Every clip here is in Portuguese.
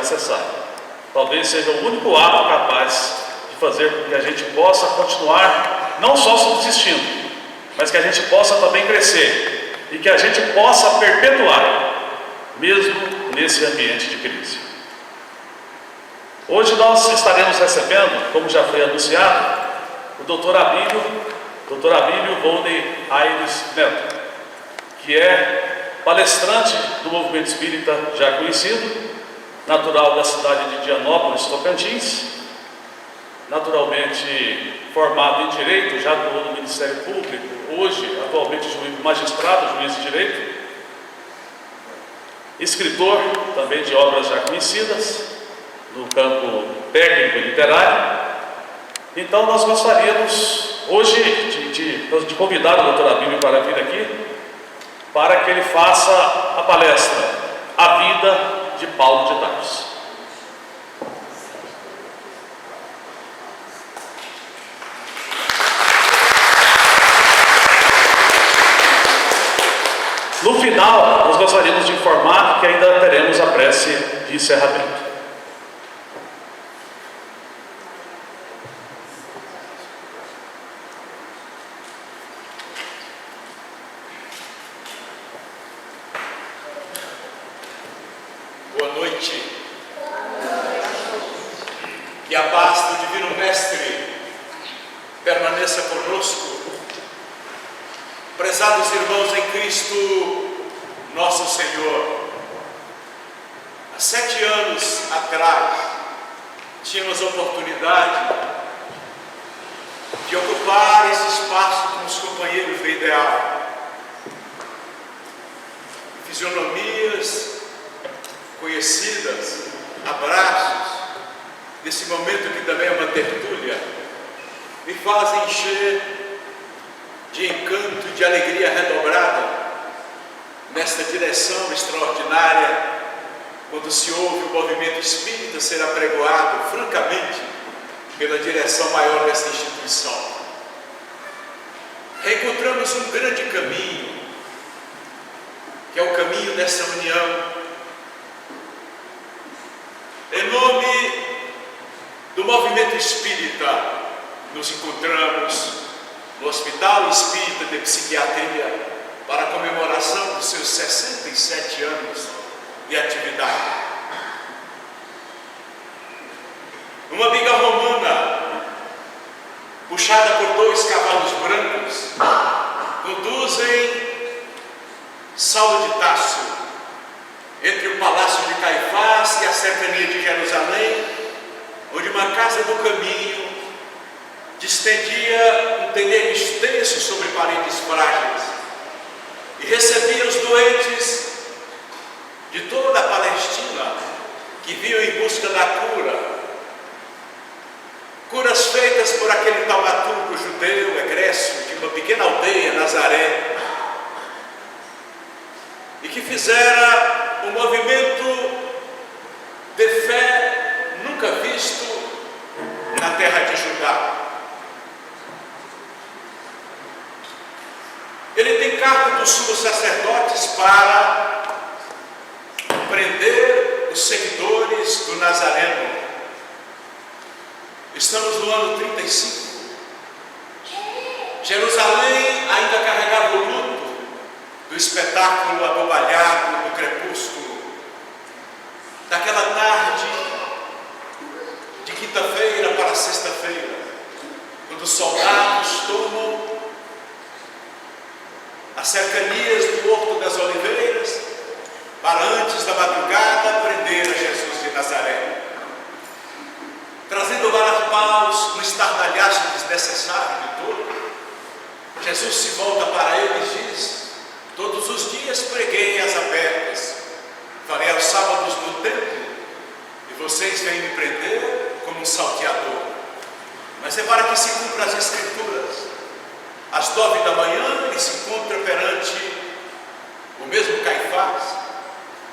necessário. Talvez seja o único ato capaz de fazer com que a gente possa continuar, não só subsistindo, mas que a gente possa também crescer e que a gente possa perpetuar, mesmo nesse ambiente de crise. Hoje nós estaremos recebendo, como já foi anunciado, o Dr. Abílio Volney Aires Neto, que é palestrante do movimento espírita já conhecido, natural da cidade de Dianópolis, Tocantins, naturalmente formado em Direito, já atuou no Ministério Público, hoje, atualmente, magistrado, juiz de Direito, escritor também de obras já conhecidas, no campo técnico e literário. Então, nós gostaríamos, hoje, de convidar o Dr. Abílio para vir aqui, para que ele faça a palestra A Vida de Paulo de Tarso. No final, nós gostaríamos de informar que ainda teremos a prece de encerramento. Boa noite. Que a paz do Divino Mestre permaneça conosco. Prezados irmãos em Cristo, nosso Senhor, há 7 anos atrás, tínhamos a oportunidade de ocupar esse espaço com os companheiros do ideal. Fisionomias conhecidas, abraços, nesse momento que também é uma tertúlia, me fazem encher de encanto e de alegria redobrada nesta direção extraordinária, quando se ouve o movimento espírita ser apregoado francamente pela direção maior desta instituição. Reencontramos um grande caminho, que é o caminho dessa união. Em nome do movimento espírita, nos encontramos no Hospital Espírita de Psiquiatria para a comemoração dos seus 67 anos de atividade. Uma biga romana, puxada por 2 cavalos brancos, conduzem Saulo de Tarso entre o Palácio de Caifás e a cercania de Jerusalém, onde uma casa do caminho distendia um telhado extenso sobre paredes frágeis e recebia os doentes de toda a Palestina que vinham em busca da cura, curas feitas por aquele taumaturgo judeu egresso de uma pequena aldeia, Nazaré, e que fizera um movimento de fé nunca visto na terra de Judá. Ele tem cargo dos sumos sacerdotes para prender os seguidores do Nazareno. Estamos no ano 35. Jerusalém ainda carregava o luto do espetáculo abobalhado do crepúsculo, daquela tarde de quinta-feira para sexta-feira, quando os soldados tomam as cercanias do Horto das Oliveiras para, antes da madrugada, prender a Jesus de Nazaré, trazendo paus no estardalhaço desnecessário de todo. Jesus se volta para ele e diz: todos os dias preguei as abertas, farei aos sábados no templo, e vocês vêm me prender como um salteador. Mas é para que se cumpra as Escrituras. Às 9 da manhã ele se encontra perante o mesmo Caifás.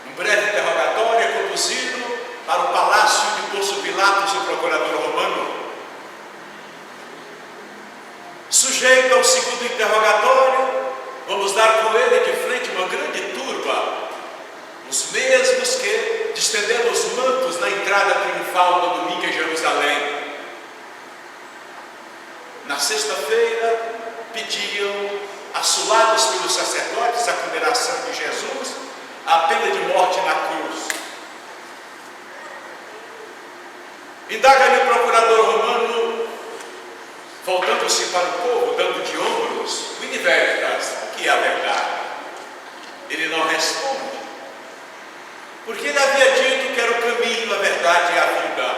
Um breve interrogatório é conduzido para o palácio de Pôncio Pilatos, o procurador romano. Sujeito ao segundo interrogatório, vamos dar com ele de frente uma grande turba, os mesmos que, distendendo os mantos na entrada triunfal do domingo em Jerusalém. Na sexta-feira, pediam, assolados pelos sacerdotes, a condenação de Jesus, a pena de morte na cruz. Indaga-lhe o procurador romano, voltando-se para o povo, dando de ombros: "Quid veritas", o que é a verdade? Ele não responde, porque ele havia dito que era o caminho, a verdade e a vida.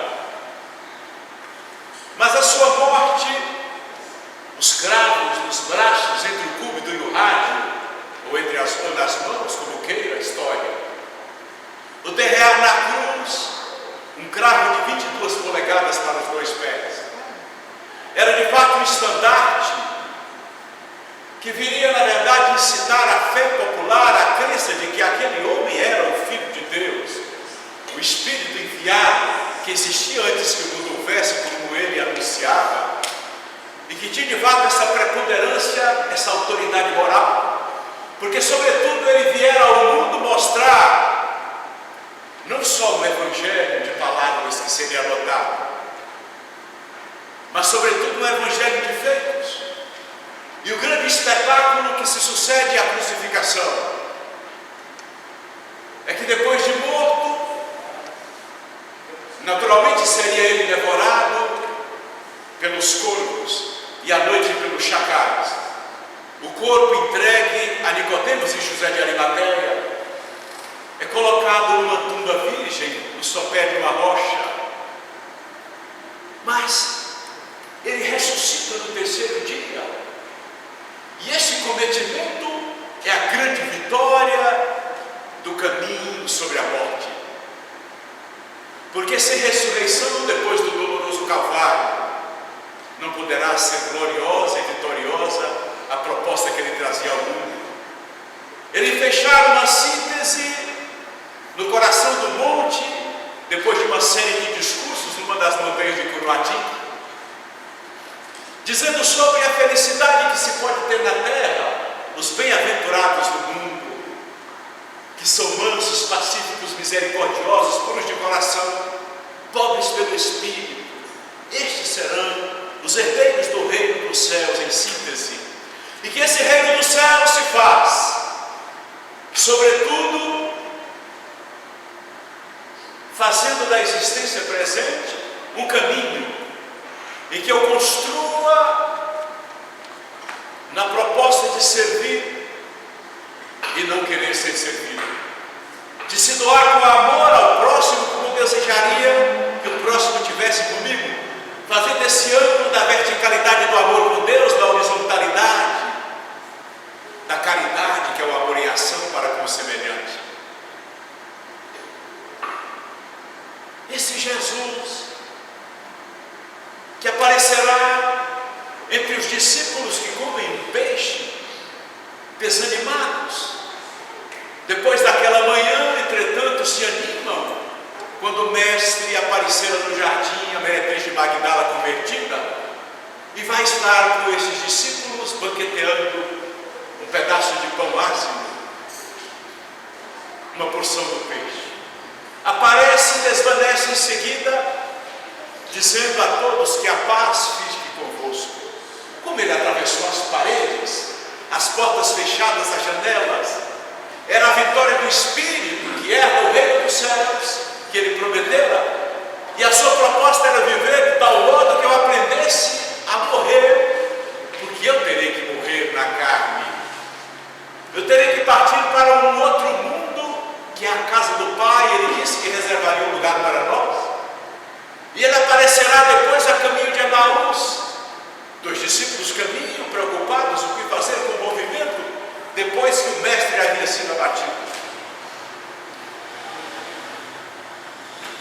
Mas a sua morte, os cravos nos braços, entre o cúbito e o rádio, ou nas mãos, como queira a história, o derrear na cruz, um cravo de 22 polegadas para os 2 pés, era de fato um estandarte que viria, na verdade, incitar a fé popular, a crença de que aquele homem era o Filho de Deus, o Espírito enviado, que existia antes que o mundo houvesse, como ele anunciava, e que tinha de fato essa preponderância, essa autoridade moral, porque sobretudo ele viera ao mundo mostrar, não só o evangelho de palavras que seria anotado, mas sobretudo um evangelho de feitos. E o grande espetáculo que se sucede à crucificação é que depois de morto, naturalmente seria ele devorado pelos corvos e à noite pelos chacais. O corpo entregue a Nicodemos e José de Arimateia, é colocado numa tumba virgem no sopé de uma rocha, mas ele ressuscita no terceiro dia. E esse cometimento é a grande vitória do caminho sobre a morte. Porque sem ressurreição, depois do doloroso Calvário, não poderá ser gloriosa e vitoriosa a proposta que ele trazia ao mundo. Ele fechara uma síntese no coração do monte, depois de uma série de discursos numa das montanhas de Curuati, dizendo sobre a felicidade que se pode ter na terra, os bem-aventurados do mundo, que são mansos, pacíficos, misericordiosos, puros de coração, pobres pelo espírito. Estes serão os herdeiros do reino dos céus, em síntese. E que esse reino dos céus se faz, sobretudo, fazendo da existência presente um caminho, e que eu construa na proposta de servir e não querer ser servido, de se doar com amor ao próximo, como desejaria que o próximo tivesse comigo, fazendo esse ângulo da verticalidade do amor por Deus, da horizontalidade, da caridade, que é o amor em ação para com o semelhante. Esse Jesus que aparecerá entre os discípulos que comem peixe, desanimados. Depois daquela manhã, entretanto, se animam quando o mestre aparecera no jardim, a meretriz de Magdala convertida, e vai estar com esses discípulos banqueteando um pedaço de pão ázimo, uma porção do peixe. Aparece e desvanece em seguida, dizendo a todos que a paz fique convosco. Como ele atravessou as paredes, as portas fechadas, as janelas, era a vitória do Espírito, que era o reino dos céus, que ele prometera, e a sua proposta era viver de tal modo que eu aprendesse a morrer, porque eu terei que morrer na carne, eu terei que partir para um outro mundo, que é a casa do Pai. Ele disse que reservaria um lugar para nós. E ele aparecerá depois a caminho de Emaús. 2 discípulos caminham, preocupados, o que fazer com o movimento, depois que o mestre havia sido abatido.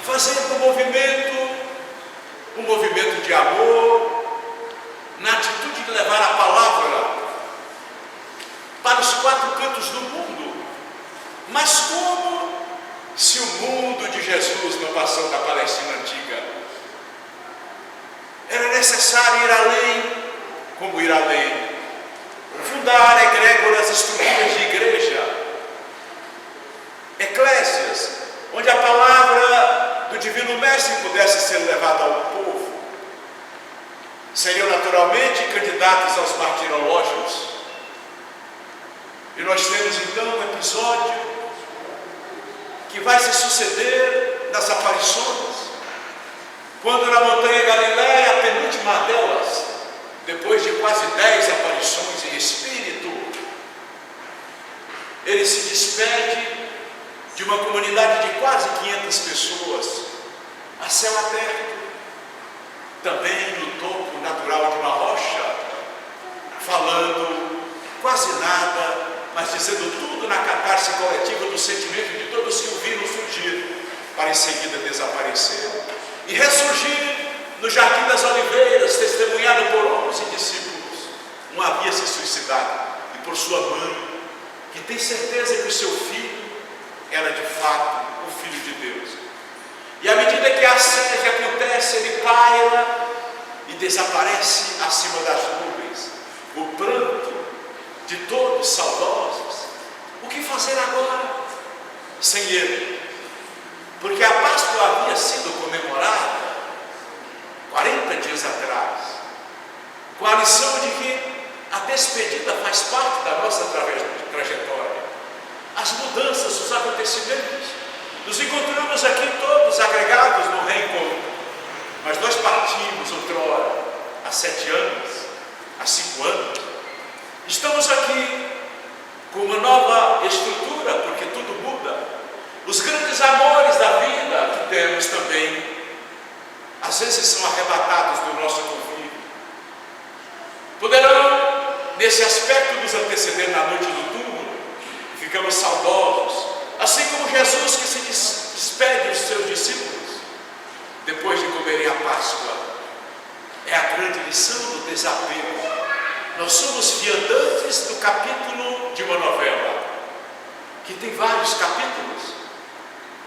Fazendo um movimento de amor, na atitude de levar a palavra para os 4 cantos do mundo. Mas como se o mundo de Jesus não passou da Palestina antiga? Era necessário ir além. Como ir além? Fundar egrégoras, estruturas de igreja, eclésias, onde a palavra do Divino Mestre seriam naturalmente candidatos aos martirológios. E nós temos então um episódio que vai se suceder nas aparições, quando na montanha Galileia, a penúltima delas, depois de quase 10 aparições em espírito, ele se despede de uma comunidade de quase 500 pessoas, a céu aberto, também no topo natural de uma rocha, falando quase nada, mas dizendo tudo na catarse coletiva do sentimento de todos que o viram surgir, para em seguida desaparecer e ressurgir no Jardim das Oliveiras, testemunhado por 11 discípulos. Um havia se suicidado, e por sua mãe, que tem certeza que o seu filho era de fato o Filho de Deus. E à medida que a cena acontece, ele paira e desaparece acima das nuvens. O pranto de todos saudosos. O que fazer agora sem ele? Porque a Páscoa havia sido comemorada 40 dias atrás, com a lição de que a despedida faz parte da nossa trajetória. As mudanças, os acontecimentos. Nos encontramos aqui todos agregados no reencontro, mas nós partimos outrora, há 7 anos, há 5 anos. Estamos aqui com uma nova estrutura, porque tudo muda. Os grandes amores da vida que temos também, às vezes são arrebatados do nosso convívio. Poderão, nesse aspecto, nos anteceder na noite do túmulo, ficamos saudosos, assim como Jesus que se despede dos seus discípulos, depois de comerem a Páscoa. É a grande lição do desapego. Nós somos viandantes do capítulo de uma novela, que tem vários capítulos.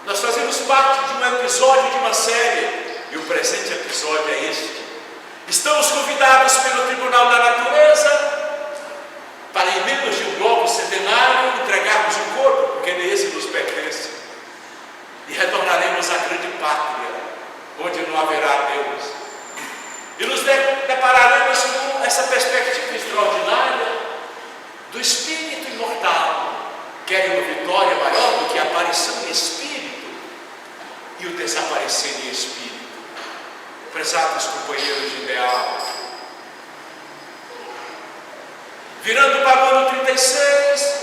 Nós fazemos parte de um episódio de uma série, e o presente episódio é este. Estamos convidados pelo Tribunal da Natureza para, em menos de um bloco centenário, entregarmos o corpo, porque esse nos pertence, e retornaremos à grande pátria, onde não haverá Deus. E nos depararemos com essa perspectiva extraordinária do espírito imortal. Querem uma vitória maior do que a aparição em espírito e o desaparecer em espírito. Prezados companheiros de ideal, virando para o ano 36,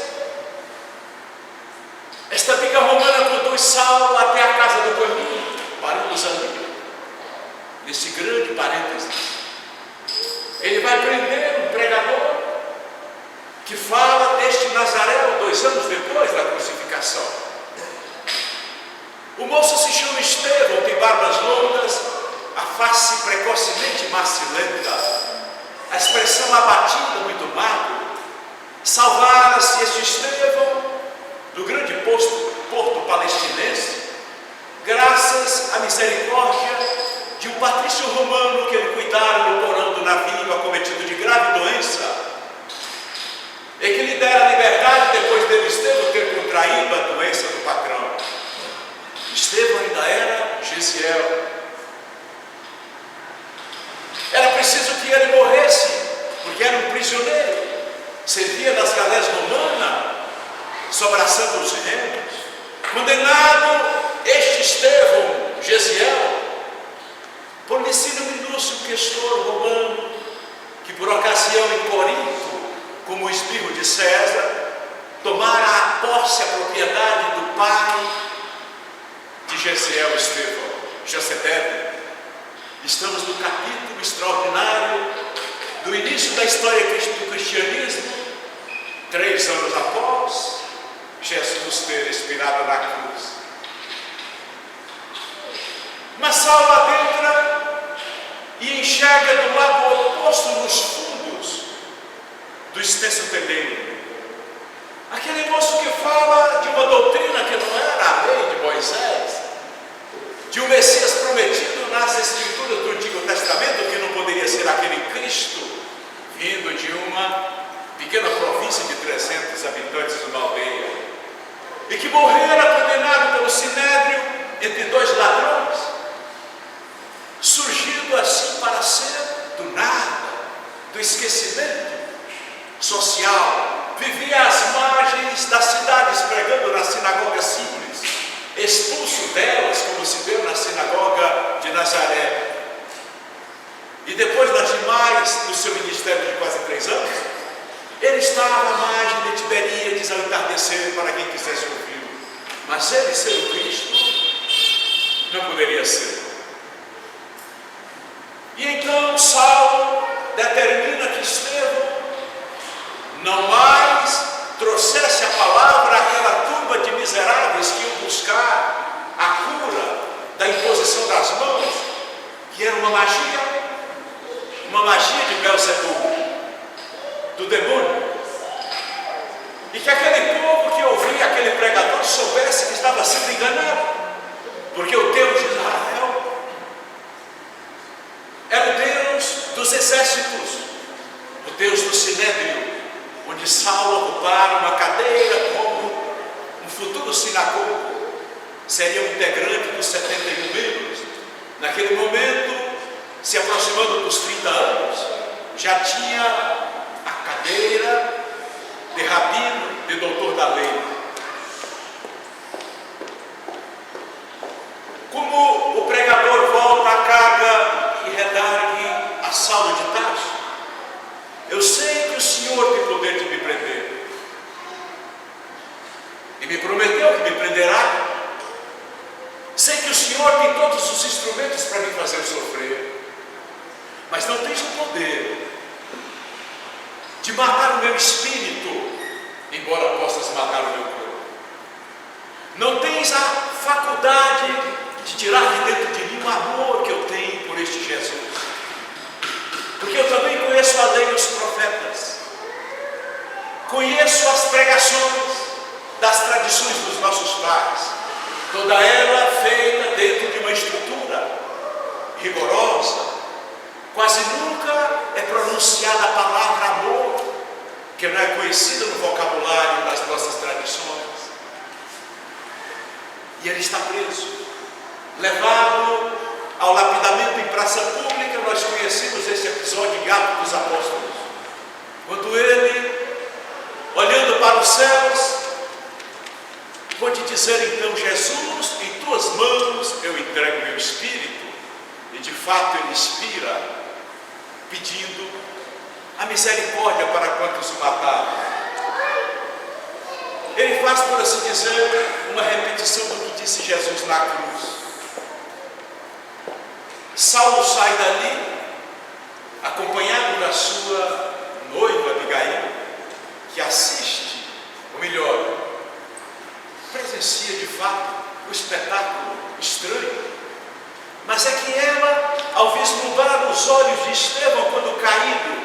esta biga romana conduz Saulo até a casa do caminho. Paramos ali, nesse grande parênteses. Ele vai prender um pregador que fala deste Nazareu 2 anos depois da crucificação. O moço se chama Estevão, tem barbas longas, a face precocemente macilenta, a expressão abatida, muito magro. Salvara-se este Estevão do grande porto palestinense, graças à misericórdia de um patrício romano que ele cuidara no porão do navio, acometido de grave doença, e que lhe dera a liberdade depois dele, Estevão, ter contraído a doença do patrão. Estevão ainda era Gesiel. Era preciso que ele morresse, porque era um prisioneiro, servia nas galés romanas, sobraçando os remos. Condenado, este Estevão, Gesiel, por Licínio Minúcio, questor romano, que por ocasião em Corinto, como o espirro de César, tomara a posse, a propriedade do pai de Gesiel, Estevão, José. Estamos no capítulo extraordinário do início da história do cristianismo, 3 anos após Jesus ter expirado na cruz. Mas Saulo adentra e enxerga do lado oposto, nos fundos do extenso terreno, aquele moço que fala de uma doutrina que não era a lei de Moisés, de um Messias prometido nas Escrituras do Antigo Testamento, que não poderia ser aquele Cristo vindo de uma pequena província de 300 habitantes de uma aldeia, e que morrera condenado pelo Sinédrio entre 2 ladrões, surgindo assim para ser do nada, expulso delas, como se deu na sinagoga de Nazaré. E depois das demais, no seu ministério de quase 3 anos, ele estava à margem de Tiberíades ao entardecer para quem quisesse ouvi-lo. Mas ele ser o Cristo, não poderia ser. E então Saulo determina que Estevão não mais trouxesse a palavra àquela turma de miseráveis que iam buscar a cura da imposição das mãos, que era uma magia de Belzebu, do demônio. E que aquele povo que ouvia aquele pregador soubesse que estava sendo enganado, porque o Deus de Israel era o Deus dos exércitos, o Deus do Sinédrio, onde Saulo ocupara uma cadeira como um futuro sinagogo, seria um integrante dos 71 membros. Naquele momento, se aproximando dos 30 anos, já tinha a cadeira de rabino, de doutor da lei. Como o pregador volta à carga e redargue a Saulo de Tarso: eu sei que o Senhor tem poder de me prender, e me prometeu que me prenderá. Sei que o Senhor tem todos os instrumentos para me fazer sofrer, mas não tens o poder de matar o meu espírito, embora possas matar o meu corpo. Não tens a faculdade de tirar de dentro de mim o amor que eu tenho por este Jesus, porque eu também conheço a lei e os profetas, conheço as pregações das tradições dos nossos pais, toda ela feita dentro de uma estrutura rigorosa. Quase nunca é pronunciada a palavra amor, que não é conhecida no vocabulário das nossas tradições. E ele está preso, levado ao lapidamento em praça pública. Nós conhecemos esse episódio em Atos dos Apóstolos, quando ele, olhando para os céus, pôde dizer então: Jesus, em tuas mãos eu entrego meu espírito. E de fato ele expira, pedindo a misericórdia para quantos o mataram. Ele faz, por assim dizer, uma repetição do que disse Jesus na cruz. Saulo sai dali, acompanhado da sua noiva Abigail, que assiste, ou melhor, presencia de fato o espetáculo estranho. Mas é que ela, ao vislumbrar os olhos de Estevão quando caído,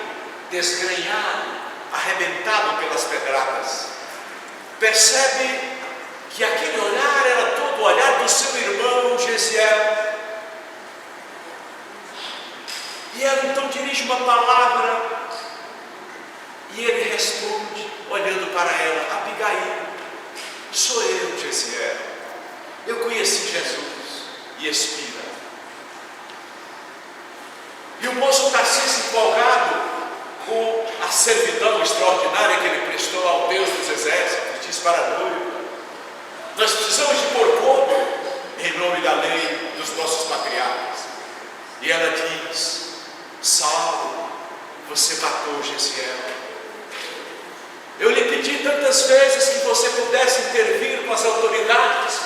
desgrenhado, arrebentado pelas pedradas, percebe que aquele olhar era todo o olhar do seu irmão Gesiel. E ela então dirige uma palavra, e ele responde, olhando para ela: Abigail, sou eu, Gesiel. Eu conheci Jesus. E expira. E o moço Tarcísio, empolgado com a servidão extraordinária que ele prestou ao Deus dos exércitos, diz para a noiva: nós precisamos de pôr fogo em nome da lei dos nossos patriarcas. E ela diz: Saulo, você matou Gesiel. Eu lhe pedi tantas vezes que você pudesse intervir com as autoridades,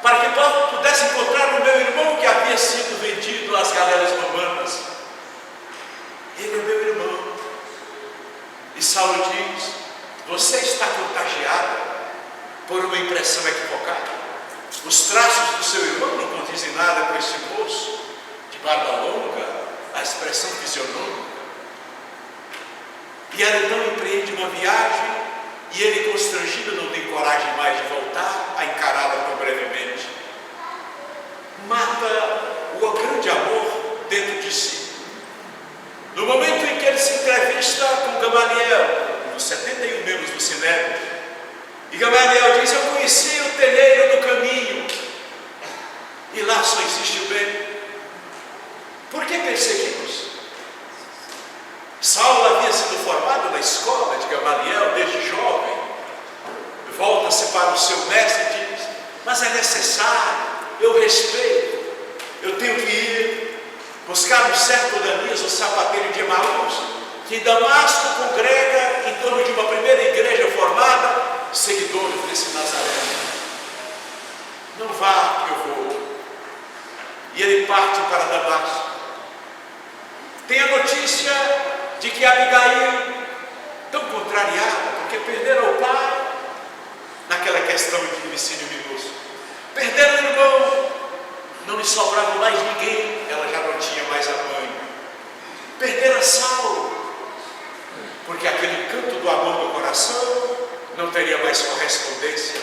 para que pudesse encontrar o meu irmão que havia sido vendido às galeras romanas. Ele é meu irmão. E Saulo diz: você está contagiada por uma impressão equivocada. Os traços do seu irmão não condizem nada com este moço de barba longa, a expressão fisionômica. E ela então empreende uma viagem, e ele, constrangido, não tem coragem mais de voltar a encará-la tão brevemente. Mata o grande amor dentro de si. No momento em que ele se entrevista com Gamaliel, um dos 71 membros do Sinédrio, e Gamaliel diz: eu conheci o telheiro do caminho, e lá só existe o bem. Por que perseguimos? Saulo havia sido formado na escola de Gamaliel desde jovem. Volta-se para o seu mestre e diz: mas é necessário, eu respeito, eu tenho que ir buscar no certo Ananias, o sapateiro de Emaús, que em Damasco congrega em torno de uma primeira igreja formada, seguidores desse Nazareno. Não vá que eu vou. E ele parte para Damasco. Tem a notícia de que Abigail, tão contrariada, porque perderam o pai naquela questão de homicídio minuto, perderam o irmão, não lhe sobrava mais ninguém, ela já não tinha mais a mãe. Perderam Saulo, porque aquele canto do amor do coração não teria mais correspondência.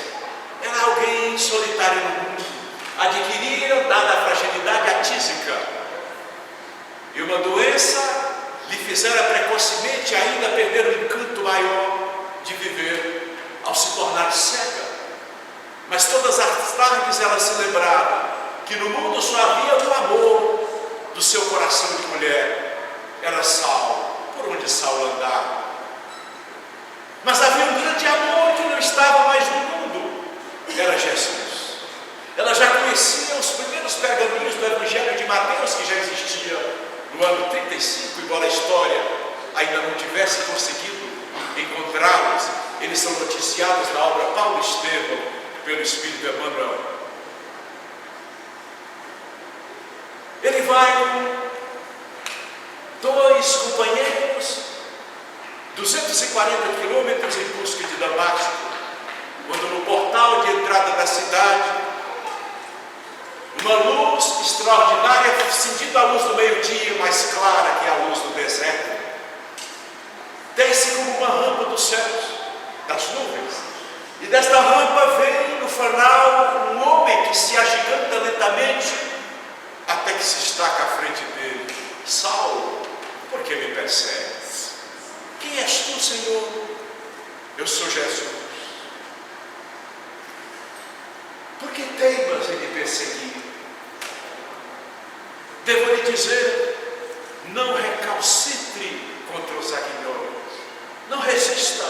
Era alguém solitário no mundo, adquirira, dada a fragilidade atísica, e uma doença lhe fizera precocemente ainda perder o encanto maior de viver, ao se tornar cega. Mas todas as tardes ela se lembrava que no mundo só havia o amor do seu coração de mulher. Era Saulo, por onde Saulo andava. Mas havia um grande amor que não estava mais no mundo, era Jesus. Ela já conhecia os primeiros pergaminhos do Evangelho de Mateus, que já existia no ano 35, embora a história ainda não tivesse conseguido encontrá-los. Eles são noticiados na obra Paulo Estevão, pelo Espírito Emmanuel. Ele vai com dois companheiros, 240 quilômetros em busca de Damasco, quando no portal de entrada da cidade, uma luz extraordinária, cindindo a luz do meio-dia, mais clara que a luz do deserto, desce como uma rampa dos céus, das nuvens, e desta rampa vem no fanal um homem que se agiganta lentamente, até que se estaca à frente dele. Saulo, por que me persegues? Quem és tu, Senhor? Eu sou Jesus. Por que teimas em me perseguir? Devo lhe dizer, não recalcitre contra os aguilhões, não resista.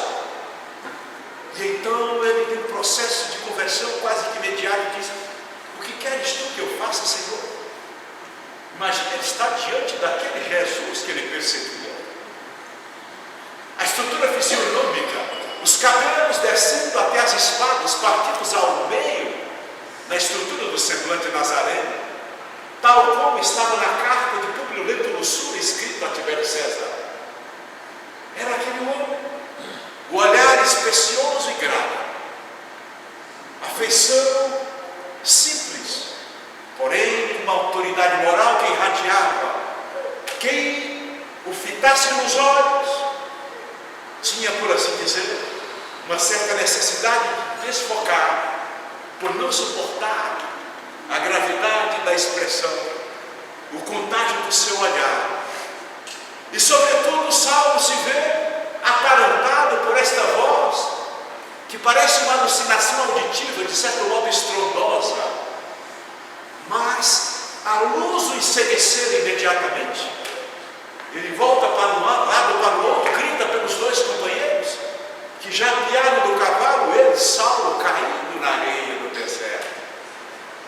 E então ele tem um processo de conversão quase que imediato e diz: o que queres tu que eu faça, Senhor? Imagina, ele está diante daquele Jesus que ele perseguia. A estrutura fisionômica, os cabelos descendo até as espadas, partidos ao meio, na estrutura do semblante nazareno, tal como estava na carta de Públio Lentulus Lussura, escrita a Tibério César. Era aquele homem, o olhar especioso e grave, a feição simples, porém com uma autoridade moral que irradiava. Quem o fitasse nos olhos tinha, por assim dizer, uma certa necessidade de desfocar, por não suportar a gravidade da expressão, o contágio do seu olhar. E sobretudo Saulo se vê atarantado por esta voz, que parece uma alucinação auditiva, de certo modo estrondosa, mas a luz o enseguecer imediatamente. Ele volta para um lado, para o outro, grita pelos dois companheiros, que já piaram do cavalo, ele, Saulo, caindo na areia do deserto.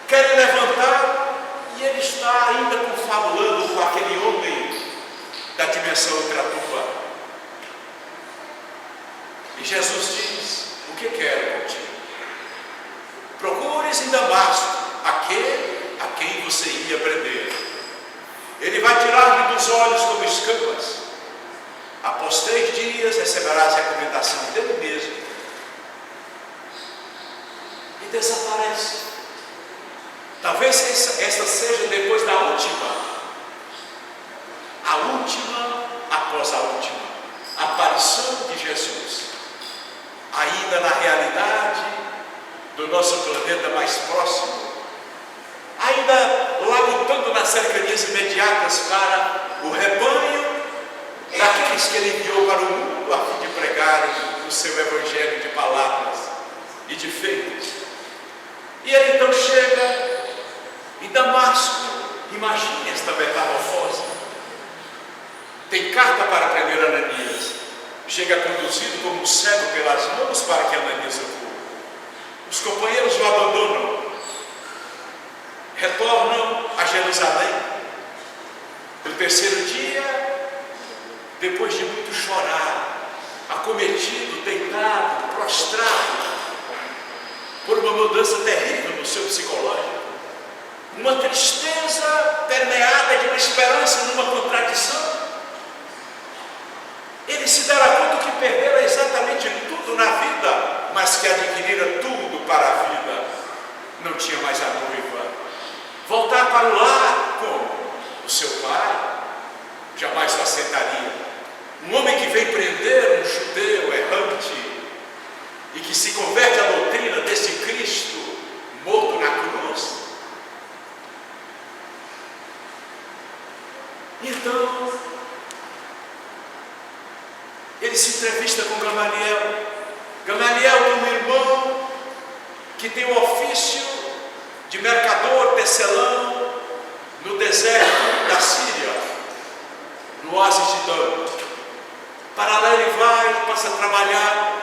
Querem levantar, e ele está ainda confabulando com aquele homem da dimensão ultratumba. E Jesus diz: o que quero contigo? Procures em Damasco aquele a quem você ia prender. Ele vai tirar-lhe dos olhos como escamas. Após 3 dias receberás a recomendação dele mesmo. E desaparece. Talvez esta seja depois da última, a última após a última aparição de Jesus, ainda na realidade do nosso planeta mais próximo, ainda lá lutando nas cercanias imediatas para o rebanho daqueles que ele enviou para o mundo a fim de pregarem o seu evangelho de palavras e de feitos. E ele então chega em Damasco. Imagine esta metamorfose. Tem carta para prender Ananias. Chega conduzido como um cego pelas mãos para que Ananias o cure. Os companheiros o abandonam. retornam a Jerusalém. No terceiro dia, depois de muito chorar, acometido, deitado, prostrado, por uma mudança terrível no seu psicológico, uma tristeza permeada de uma esperança numa contradição, ele se dará conta que perdera exatamente tudo na vida, mas que adquirira tudo para a vida. Não tinha mais a noiva. Voltar para o lar, como? O seu pai jamais o aceitaria. Um homem que vem prender um judeu errante e que se converte à doutrina desse Cristo morto na cruz. Então, ele se entrevista com Gamaliel. Gamaliel é um irmão que tem o ofício de mercador, tecelão, no deserto da Síria, no oásis de Dan. Para lá ele vai, passa a trabalhar.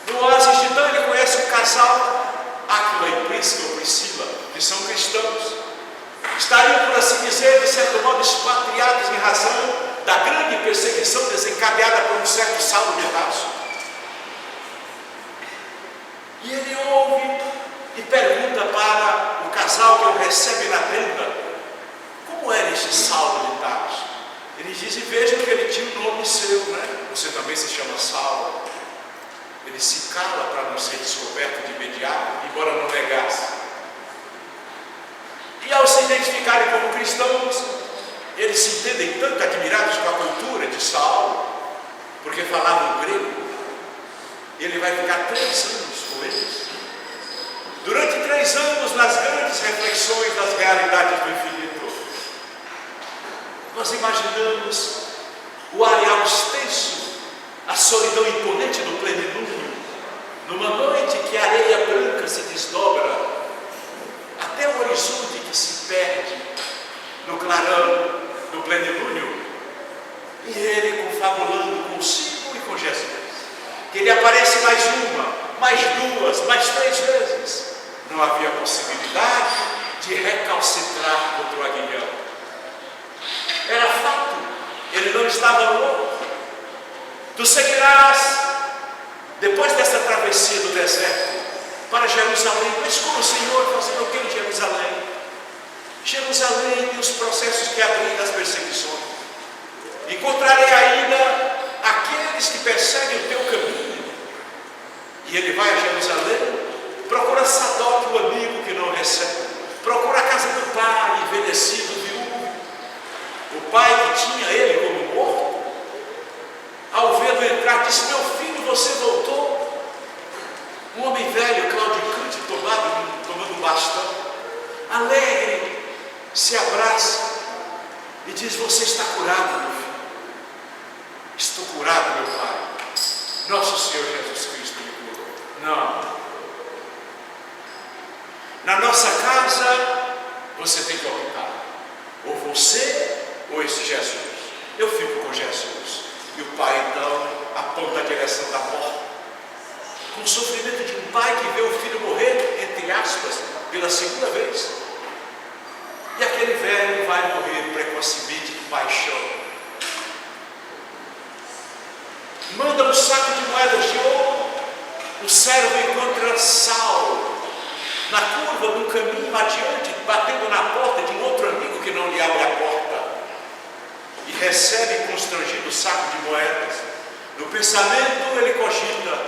No oásis de Dan ele conhece um casal, Áquila e Prisca ou Priscila, que são cristãos. Estariam, por assim dizer, de certo modo, expatriados em razão da grande perseguição desencadeada por um certo Saulo de Tarso. E ele ouve e pergunta para o casal que o recebe na tenda: como era este Saulo de Tarso? Eles dizem: vejam que ele tinha um nome seu, né? Você também se chama Saulo. Ele se cala para não ser descoberto de imediato, embora não negasse. E ao se identificarem como cristãos, eles se entendem tanto admirados com a cultura de Saulo, porque falavam grego. Ele vai ficar 3 anos com eles. Durante 3 anos, nas grandes reflexões das realidades do infinito, nós imaginamos o areal extenso, a solidão imponente do plenilúnio, numa noite que a areia branca se desdobra até o horizonte que se perde no clarão do plenilúnio, e ele confabulando consigo e com Jesus, que ele aparece mais uma, mais 2, mais 3 vezes. Não havia possibilidade de recalcitrar contra o aguilhão. Era fato, ele não estava louco. Tu seguirás, depois dessa travessia do deserto, para Jerusalém. Mas como o Senhor fazendo o que em Jerusalém? Jerusalém tem os processos que abrem das perseguições. Encontrarei ainda aqueles que perseguem o teu caminho. E ele vai a Jerusalém, procura Sadoc, o amigo que não recebe, procura a casa do pai, envelhecido, viúvo, o pai que tinha ele como morto. Ao vê-lo entrar, disse: meu filho, você voltou? Um homem velho, claudicante, tomando um bastão, alegre, se abraça e diz: você está curado, meu filho. Estou curado, meu pai. Nosso Senhor Jesus Cristo me curou. Não. Na nossa casa, você tem que optar. Ou você, ou esse Jesus. Eu fico com Jesus. E o pai, então, aponta a direção da porta. Com o sofrimento de um pai que vê o filho morrer, entre aspas, pela segunda vez. E aquele velho vai morrer precocemente de paixão. Manda um saco de moedas de ouro. O servo encontra Saulo na curva do caminho adiante, batendo na porta de um outro amigo que não lhe abre a porta. E recebe constrangido o saco de moedas. No pensamento ele cogita: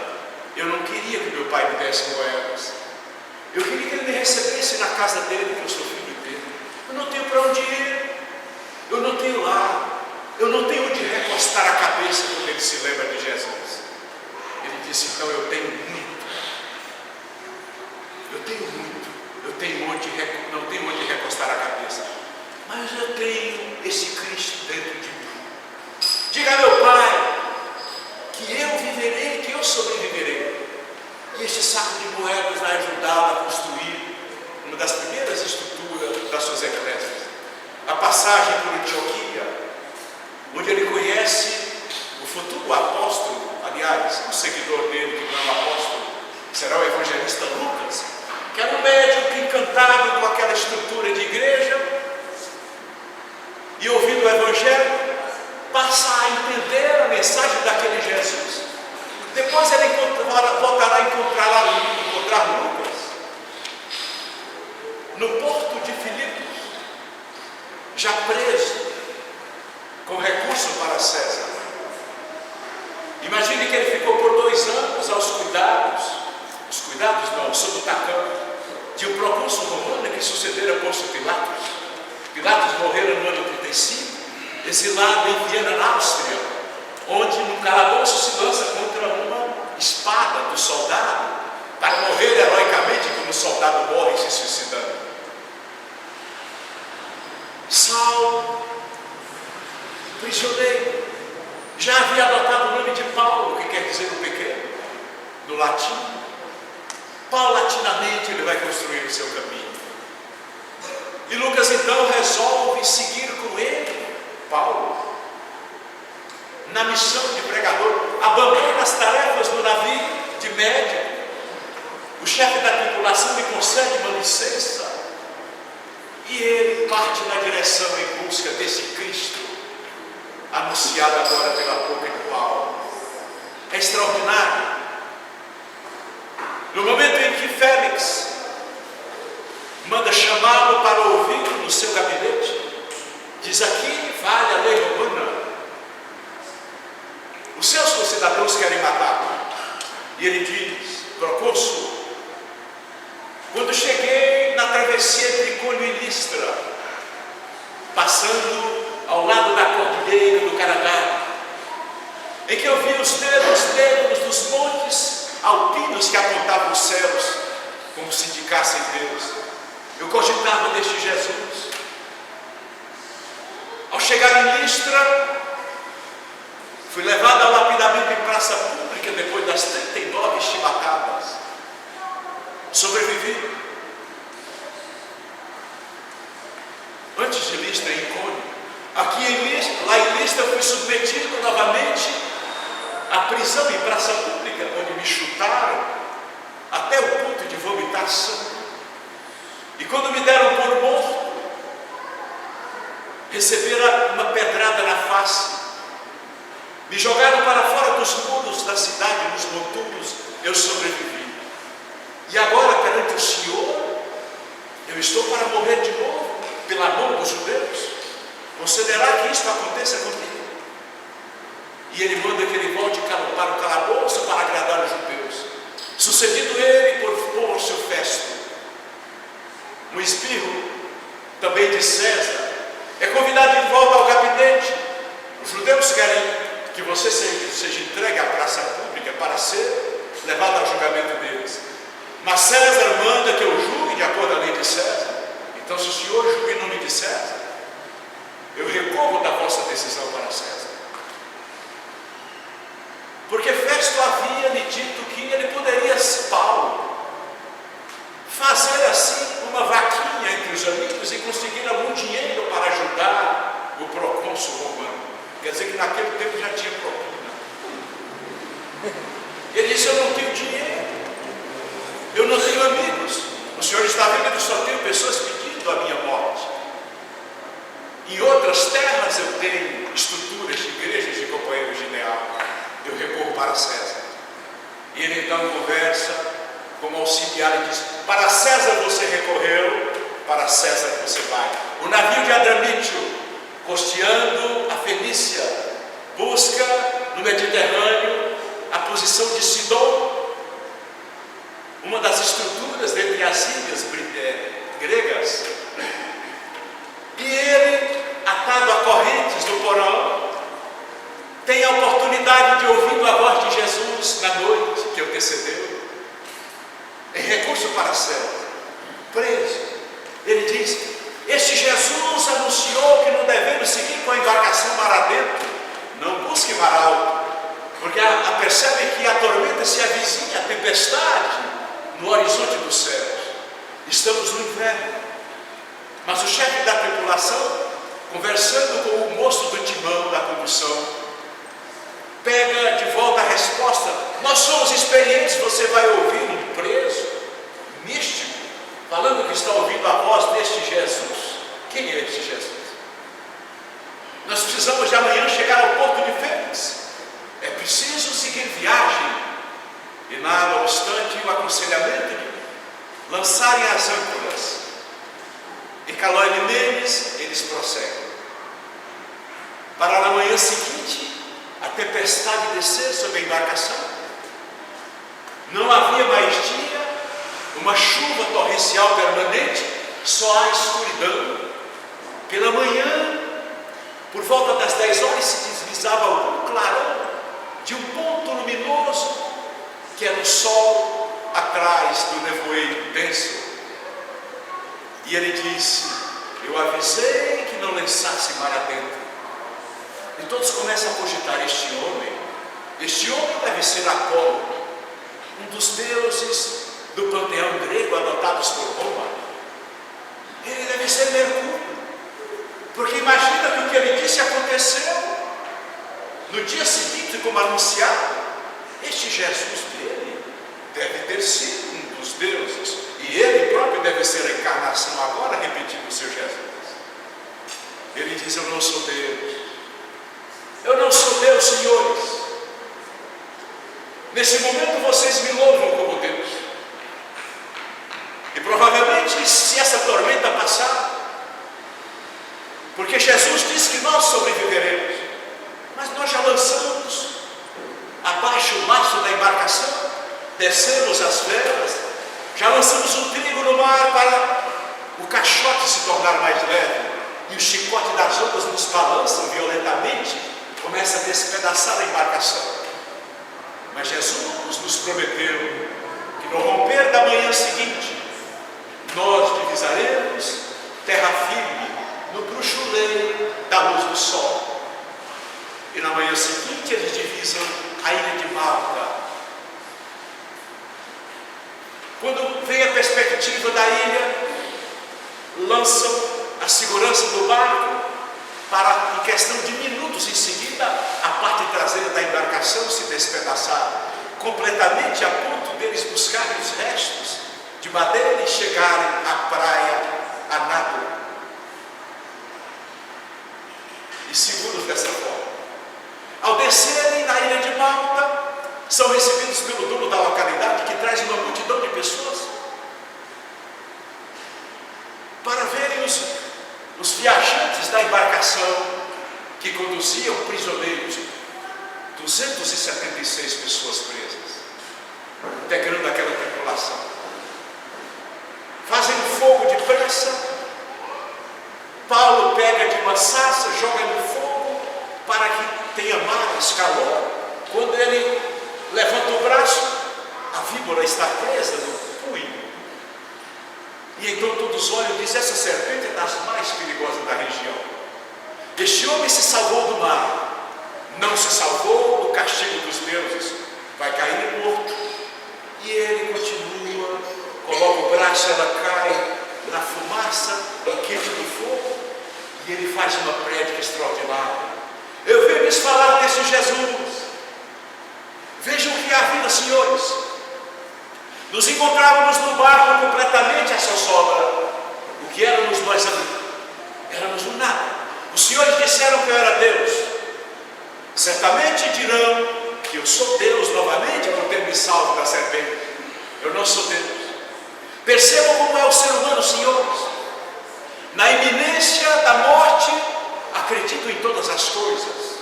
eu não queria que meu pai me desse moedas. Eu queria que ele me recebesse na casa dele, que eu sou filho dele. Eu não tenho para onde ir. Eu não tenho lá. Eu não tenho onde recostar a cabeça quando ele se lembra de Jesus. Ele disse: então eu tenho muito. Eu tenho muito. Eu tenho não tenho onde recostar a cabeça. Mas eu tenho esse Cristo dentro de mim. Diga a meu pai que eu viverei, que eu sobreviverei. E este saco de moedas vai ajudá-lo a construir uma das primeiras estruturas das suas eclésias. A passagem por Antioquia, onde ele conhece o futuro apóstolo, aliás, o seguidor dele, que não é um apóstolo, será o evangelista Lucas, que era um médico encantado com aquela estrutura mensagem daquele Jesus. Depois ele voltará a encontrar Lucas no porto de Filipos, já preso, com recurso para César. Imagine que ele ficou por 2 anos aos cuidados, sob o tacão, de um procônsul romano que sucedera Pôncio Pilatos. Pilatos morrera no ano 35, exilado em Viena, na Áustria, onde no calabouço se lança contra uma espada do soldado, para morrer heroicamente como o soldado morre se suicidando. Saulo, prisioneiro, já havia adotado o nome de Paulo, que quer dizer o pequeno, no latim. Paulatinamente ele vai construir o seu caminho. E Lucas então resolve seguir com ele, Paulo, na missão de pregador. Abandona as tarefas do navio de médico. O chefe da tripulação lhe concede uma licença e ele parte na direção em busca desse Cristo anunciado agora pela boca de Paulo. É extraordinário. No momento em que Félix manda chamá-lo para ouvi-lo no seu gabinete, diz: aqui vale a lei romana. Os seus concidadãos querem matá-lo. E ele diz: procônsul, quando cheguei na travessia entre Icônio e Listra, passando ao lado da cordilheira do Canadá, em que eu vi os dedos negros dos montes alpinos que apontavam os céus, como se indicassem Deus, eu cogitava deste Jesus. Ao chegar em Listra, fui levado ao lapidamento em praça pública depois das 39 chibatadas. Sobrevivi. Antes de Listra, em Icônio, lá em Listra, fui submetido novamente à prisão em praça pública, onde me chutaram até o ponto de vomitar sangue. E quando me deram por morto, receberam uma pedrada na face, me jogaram para fora dos muros da cidade, nos monturos. Eu sobrevivi. E agora, perante o Senhor, eu estou para morrer de novo pela mão dos judeus. Considerar que isto aconteça comigo. E ele manda que ele volte para o calabouço para agradar os judeus. Sucedido ele por Pôncio Festo, um espirro também de César, é convidado de volta ao gabinete. Os judeus querem que você seja entregue à praça pública para ser levado ao julgamento deles. Mas César manda que eu julgue de acordo com a lei de César. Então, se o senhor julga em nome de César, eu recorro da vossa decisão para César. Porque Festo havia lhe dito que ele poderia, Paulo, fazer assim uma vaquinha entre os amigos e conseguir algum dinheiro para ajudar o procônsul romano. Quer dizer que naquele tempo já tinha propina. Ele disse: eu não tenho dinheiro, eu não tenho amigos. O senhor está vendo que eu só tenho pessoas pedindo a minha morte. Em outras terras eu tenho estruturas de igrejas de companheiros de ideal. Eu recorro para César. E ele então conversa como auxiliar e diz: para César você recorreu, para César você vai. O navio de Adramítio, costeando a Fenícia, busca no Mediterrâneo a posição de Sidom, uma das estruturas dentre as ilhas gregas. E ele, atado a correntes do porão, tem a oportunidade de ouvir a voz de Jesus na noite que antecedeu, em recurso para César, preso. Ele diz: este Jesus anunciou que não devemos seguir com a embarcação mar adentro. Não busque mar alto, porque percebe que a tormenta se avizinha, a tempestade no horizonte dos céus. Estamos no inverno. Mas o chefe da tripulação, conversando com o moço do timão da condução, pega de volta a resposta: nós somos experientes. Você vai ouvir um preso místico falando que está ouvindo a voz deste Jesus. Quem é este Jesus? Nós precisamos de amanhã chegar ao porto de Félix E nada obstante o aconselhamento de lançarem as âncoras e calorem neles, eles prosseguem. Para na manhã seguinte, a tempestade descer sobre a embarcação. Não havia mais dia, uma chuva torrencial permanente, só há escuridão. Pela manhã, por volta das 10 horas, se deslizava algum clarão de um ponto luminoso, que era o sol atrás do nevoeiro denso. E ele disse: eu avisei que não lançasse mar adentro. E todos começam a cogitar: este homem deve ser Apolo, um dos deuses do panteão grego adotados por Roma. Ele deve ser Mercúrio, porque imagina que o que ele disse aconteceu. No dia seguinte, como anunciado, este Jesus dele deve ter sido um dos deuses, e ele próprio deve ser a encarnação agora, repetindo o seu Jesus. Ele diz: eu não sou Deus. Eu não sou Deus, senhores. Nesse momento vocês me louvam como Deus. E provavelmente, se essa tormenta passar, porque Jesus disse que nós sobreviveremos, mas nós já lançamos abaixo o mastro da embarcação, descemos as velas, já lançamos o trigo no mar para o caixote se tornar mais leve, e o chicote das ondas nos balançam violentamente, começa a despedaçar a embarcação. Mas Jesus nos prometeu que no romper da manhã seguinte, nós divisaremos terra firme no bruxuleiro da luz do sol. E na manhã seguinte eles divisam a ilha de Malta. Quando vem a perspectiva da ilha, lançam a segurança do barco para, em questão de minutos em seguida, a parte traseira da embarcação se despedaçar completamente, a ponto deles buscarem os restos de madeira e chegarem à praia a nado, e seguros dessa forma. Ao descerem na ilha de Malta, são recebidos pelo dono da localidade, que traz uma multidão de pessoas para verem os viajantes da embarcação que conduziam prisioneiros, 276 pessoas presas, integrando aquela tripulação. Fazem um fogo depressa. Paulo pega de uma sarça, joga no fogo para que tenha mais calor. Quando ele levanta o braço, a víbora está presa no punho. E então todos olham e dizem: essa serpente é das mais perigosas da região. Este homem se salvou do mar, não se salvou do castigo dos deuses, vai cair morto. E ele continua, coloca o braço, ela cai na fumaça, no quente do fogo, e ele faz uma prédica extraordinária. Eu venho lhes falar desse Jesus. Vejam o que é a vida, senhores. Nos encontrávamos no barco completamente a sossobra. O que éramos nós ali? Éramos um nada. Os senhores disseram que eu era Deus. Certamente dirão que eu sou Deus novamente por ter me salvo da serpente. Eu não sou Deus. Percebam como é o ser humano, senhores. Na iminência da morte, acredito em todas as coisas.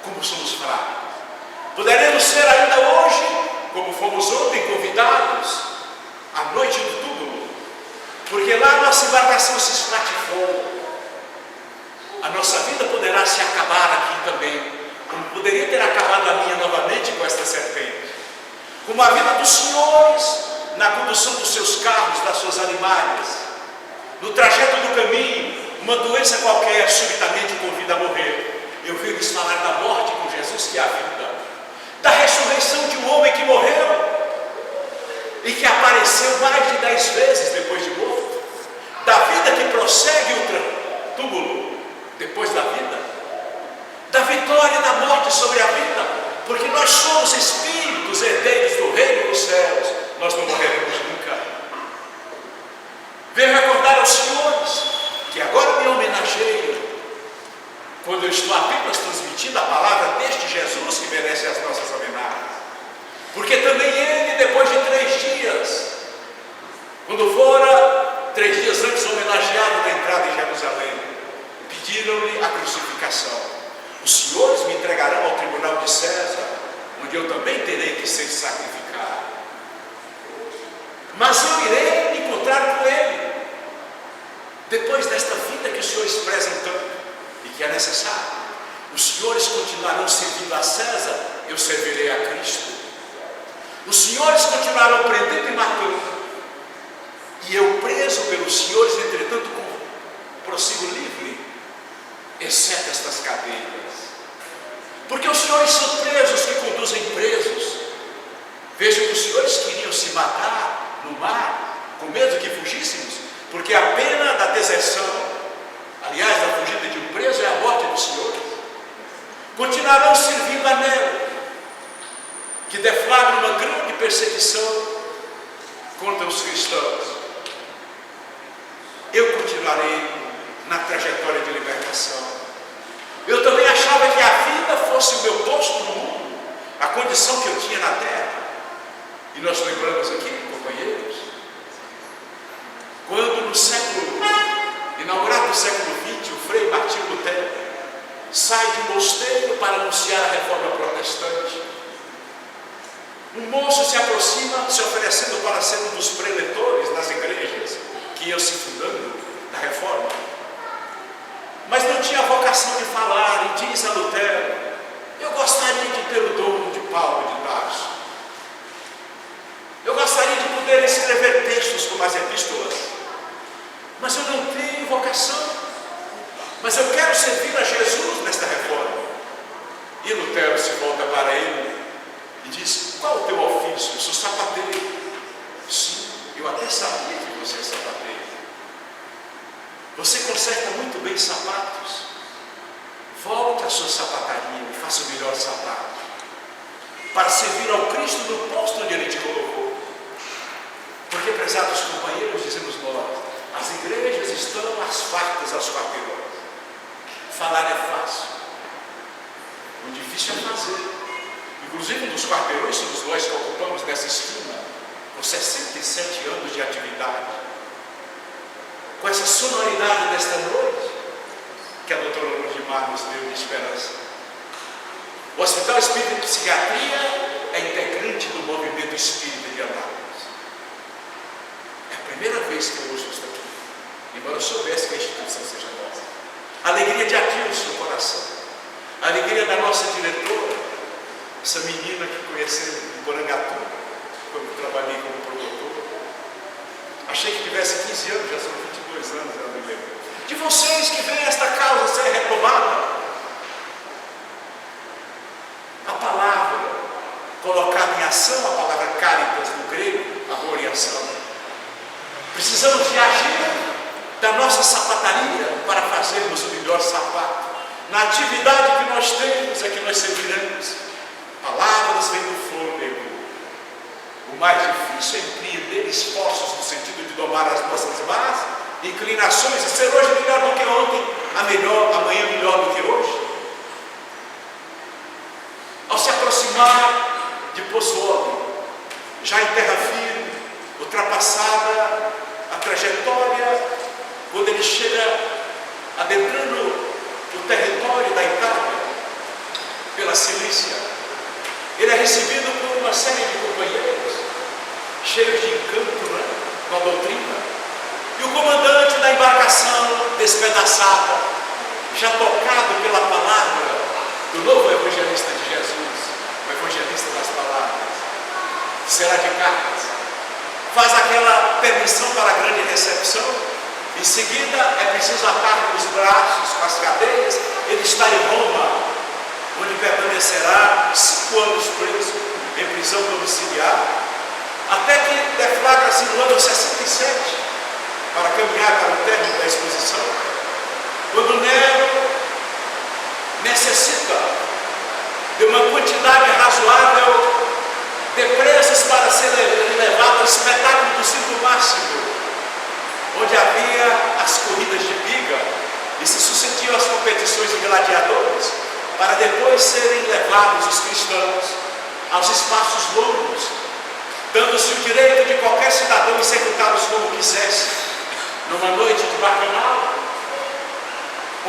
Como somos fracos. Poderemos ser ainda hoje, como fomos ontem convidados, à noite do túmulo, porque lá nossa embarcação se esfatifou. A nossa vida poderá se acabar aqui também, como poderia ter acabado a minha novamente com esta serpente. Como a vida dos senhores na condução dos seus carros, das suas animais, no trajeto do caminho, uma doença qualquer subitamente o convida a morrer. Eu venho lhes falar da morte com Jesus, que é a vida, da ressurreição de um homem que morreu e que apareceu mais de 10 vezes depois de morto, da vida que prossegue o túmulo depois da vida, da vitória da morte sobre a vida, porque nós somos espíritos herdeiros do reino dos céus, nós não morreremos nunca. Venho recordar aos senhores que agora me homenageiam quando eu estou apenas transmitindo a palavra deste Jesus que merece as nossas homenagens. Porque também ele, depois de 3 dias, quando fora 3 dias antes homenageado na entrada em Jerusalém, pediram-lhe a crucificação. Os senhores me entregarão ao tribunal de César, onde eu também terei que ser sacrificado. Mas eu irei me encontrar com ele, depois desta vida que os senhores prezam tanto e que é necessário. Os senhores continuarão servindo a César, eu servirei a Cristo. Os senhores continuarão prendendo e matando, e eu preso pelos senhores, entretanto, prossigo livre, exceto estas cadeias. Porque os senhores são presos que conduzem presos. Vejam que os senhores queriam se matar no mar, com medo que fugíssemos, porque a pena da deserção, aliás, da fugida de um preso, é a morte dos senhores. Continuarão servindo a Nero, que deflagra uma grande perseguição contra os cristãos. Eu continuarei na trajetória de libertação. Eu também achava que a vida fosse o meu posto no mundo, a condição que eu tinha na terra. E nós lembramos aqui, companheiros, quando no século, inaugurado no século XX, o Frei Martinho Lutero sai de um mosteiro para anunciar a reforma protestante. Um moço se aproxima, se oferecendo para ser um dos preletores das igrejas que iam se fundando da reforma. Mas não tinha a vocação de falar, e diz a Lutero: eu gostaria de ter o dom de Paulo de Tarso. Eu gostaria de poder escrever textos como as epístolas, mas eu não tenho vocação. Mas eu quero servir a Jesus nesta reforma. E Lutero se volta para ele e diz: qual o teu ofício? Eu sou sapateiro. Sim, eu até sabia que você é sapateiro. Você conserta muito bem sapatos. Volte à sua sapataria e faça o melhor sapato, para servir ao Cristo no posto onde Ele te colocou. Porque, prezados companheiros, dizemos nós, as igrejas estão às fartas, aos quarteirões. Falar é fácil, o difícil é fazer. Inclusive, um dos quarteirões somos nós que ocupamos nessa esquina, com 67 anos de atividade. Com essa sonoridade desta noite, que a doutora Lurdimar nos deu de esperança. O Hospital Espírita de Psiquiatria é integrante do movimento espírita de Anápolis. É a primeira vez que eu ouço isso aqui, embora eu soubesse que a instituição seja nossa. A alegria de Adilson no coração, a alegria da nossa diretora, essa menina que conhecemos em Porangatu, quando eu trabalhei como produtor. Achei que tivesse 15 anos, já são 22 anos, ela me lembra. De vocês que veem esta causa ser retomada. A palavra colocada em ação, a palavra caritas no grego, amor e ação. Precisamos de agir da nossa sapataria para fazermos o melhor sapato. Na atividade que nós temos é que nós serviremos. Palavras vêm do fôlego. O mais difícil é empreender esforços no sentido de domar as nossas más inclinações e ser hoje melhor do que ontem, amanhã melhor do que hoje. Ao se aproximar de Pozzuoli, já em terra firme, ultrapassada a trajetória, quando ele chega adentrando o território da Itália, pela Cilícia, ele é recebido por uma série de companheiros, cheios de encanto, né, com a doutrina. E o comandante da embarcação, despedaçada, já tocado pela palavra do novo evangelista de Jesus, o evangelista das palavras, será de cartas, faz aquela permissão para a grande recepção. Em seguida é preciso atar os braços com as cadeias. Ele está em Roma, onde permanecerá 5 anos preso em prisão domiciliar, até que deflagra-se no ano 67 para caminhar para o término da exposição, quando Nero necessita de uma quantidade razoável de presos para ser levado ao espetáculo do circo máximo, onde havia as corridas de biga e se sucediam as competições de gladiadores, para depois serem levados os cristãos aos espaços longos, dando-se o direito de qualquer cidadão executá-los como quisesse, numa noite de bacanal,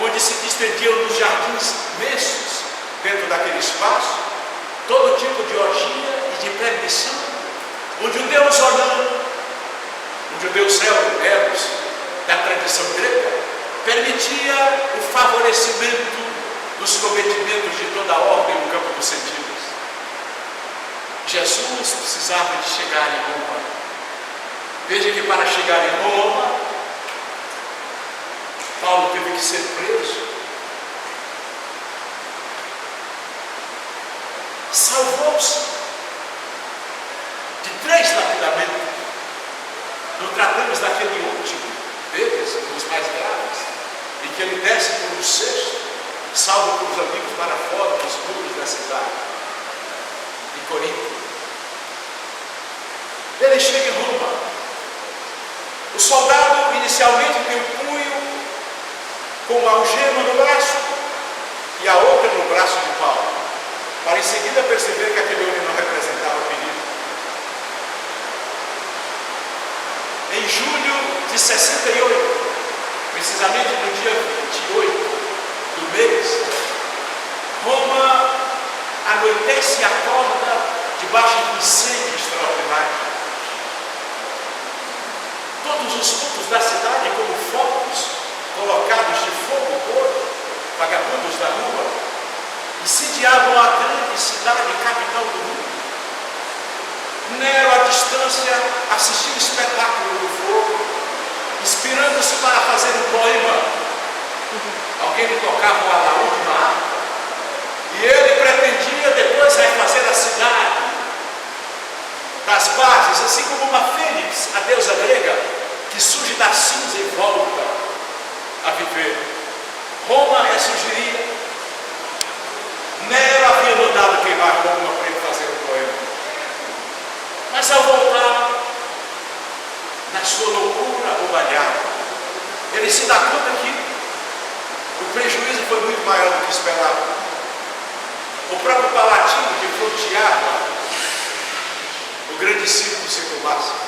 onde se distendiam nos jardins imensos, dentro daquele espaço, todo tipo de orgia e de permissão, onde o deus Onã, onde o deus Eros, da tradição grega, permitia o favorecimento dos cometimentos de toda a ordem no campo dos sentidos. Jesus precisava de chegar em Roma. Veja que para chegar em Roma, Paulo teve que ser preso. Salvou-se de 3 lapidamentos. Não tratamos daquele último deles, dos mais graves, em que ele desce por um cesto, salvo por os amigos para fora dos muros da cidade, em Corinto. Ele chega em Roma. O soldado inicialmente tem um punho com uma algema no braço e a outra no braço de Paulo, para em seguida perceber que aquele homem não representava perigo. Em julho de 68, precisamente no dia 28 do mês, Roma anoitece e acorda debaixo de um incêndio extraordinário. Todos os pontos da cidade, como focos colocados de fogo gordo, vagabundos da rua, incendiavam a grande cidade capital do mundo. Nero, à distância, assistia o espetáculo do fogo, inspirando-se para fazer um poema. Alguém lhe tocava o alaúde na harpa, e ele pretendia depois refazer a cidade das bases, assim como uma fênix, a deusa grega, que surge da cinza e volta a viver. Roma ressurgiria. Nero havia mandado queimar Roma para ele fazer um poema. Mas ao voltar, na sua loucura abobalhada, ele se dá conta que o prejuízo foi muito maior do que esperava. O próprio Palatino, que fronteava o grande circo circunmáximo,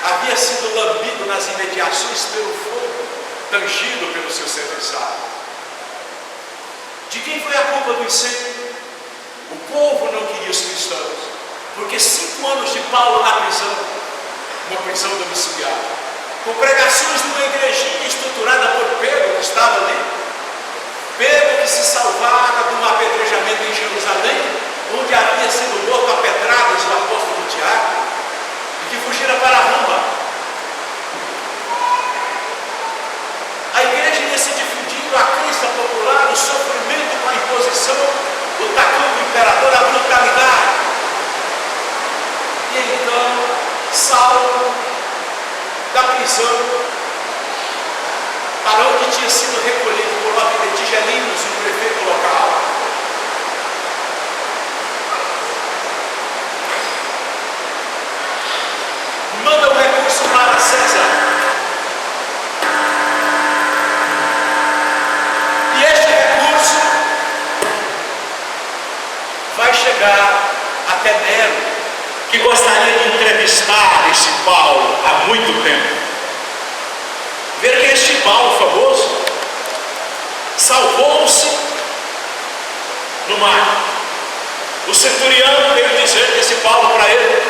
havia sido lambido nas imediações pelo fogo, tangido pelo seu serviçal. De quem foi a culpa do incêndio? O povo não queria os cristãos, porque 5 anos de Paulo na prisão, uma prisão domiciliar, com pregações de uma igrejinha estruturada por Pedro, que estava ali, Pedro que se salvara de um apedrejamento em Jerusalém, onde havia sido morto a pedradas o apóstolo Tiago, e que fugira para Roma. A igreja ia se difundindo, a crença popular, o sofrimento com a imposição, o tacão do imperador, a brutalidade. E então, Saulo, da prisão, para onde tinha sido recolhido por ordem de Tigelinos, o prefeito local, manda um recurso para César. E este recurso vai chegar até Nero, que gostaria de entrevistar esse Paulo há muito tempo. Ver que este Paulo famoso salvou-se no mar. O centurião veio dizer que esse Paulo para ele: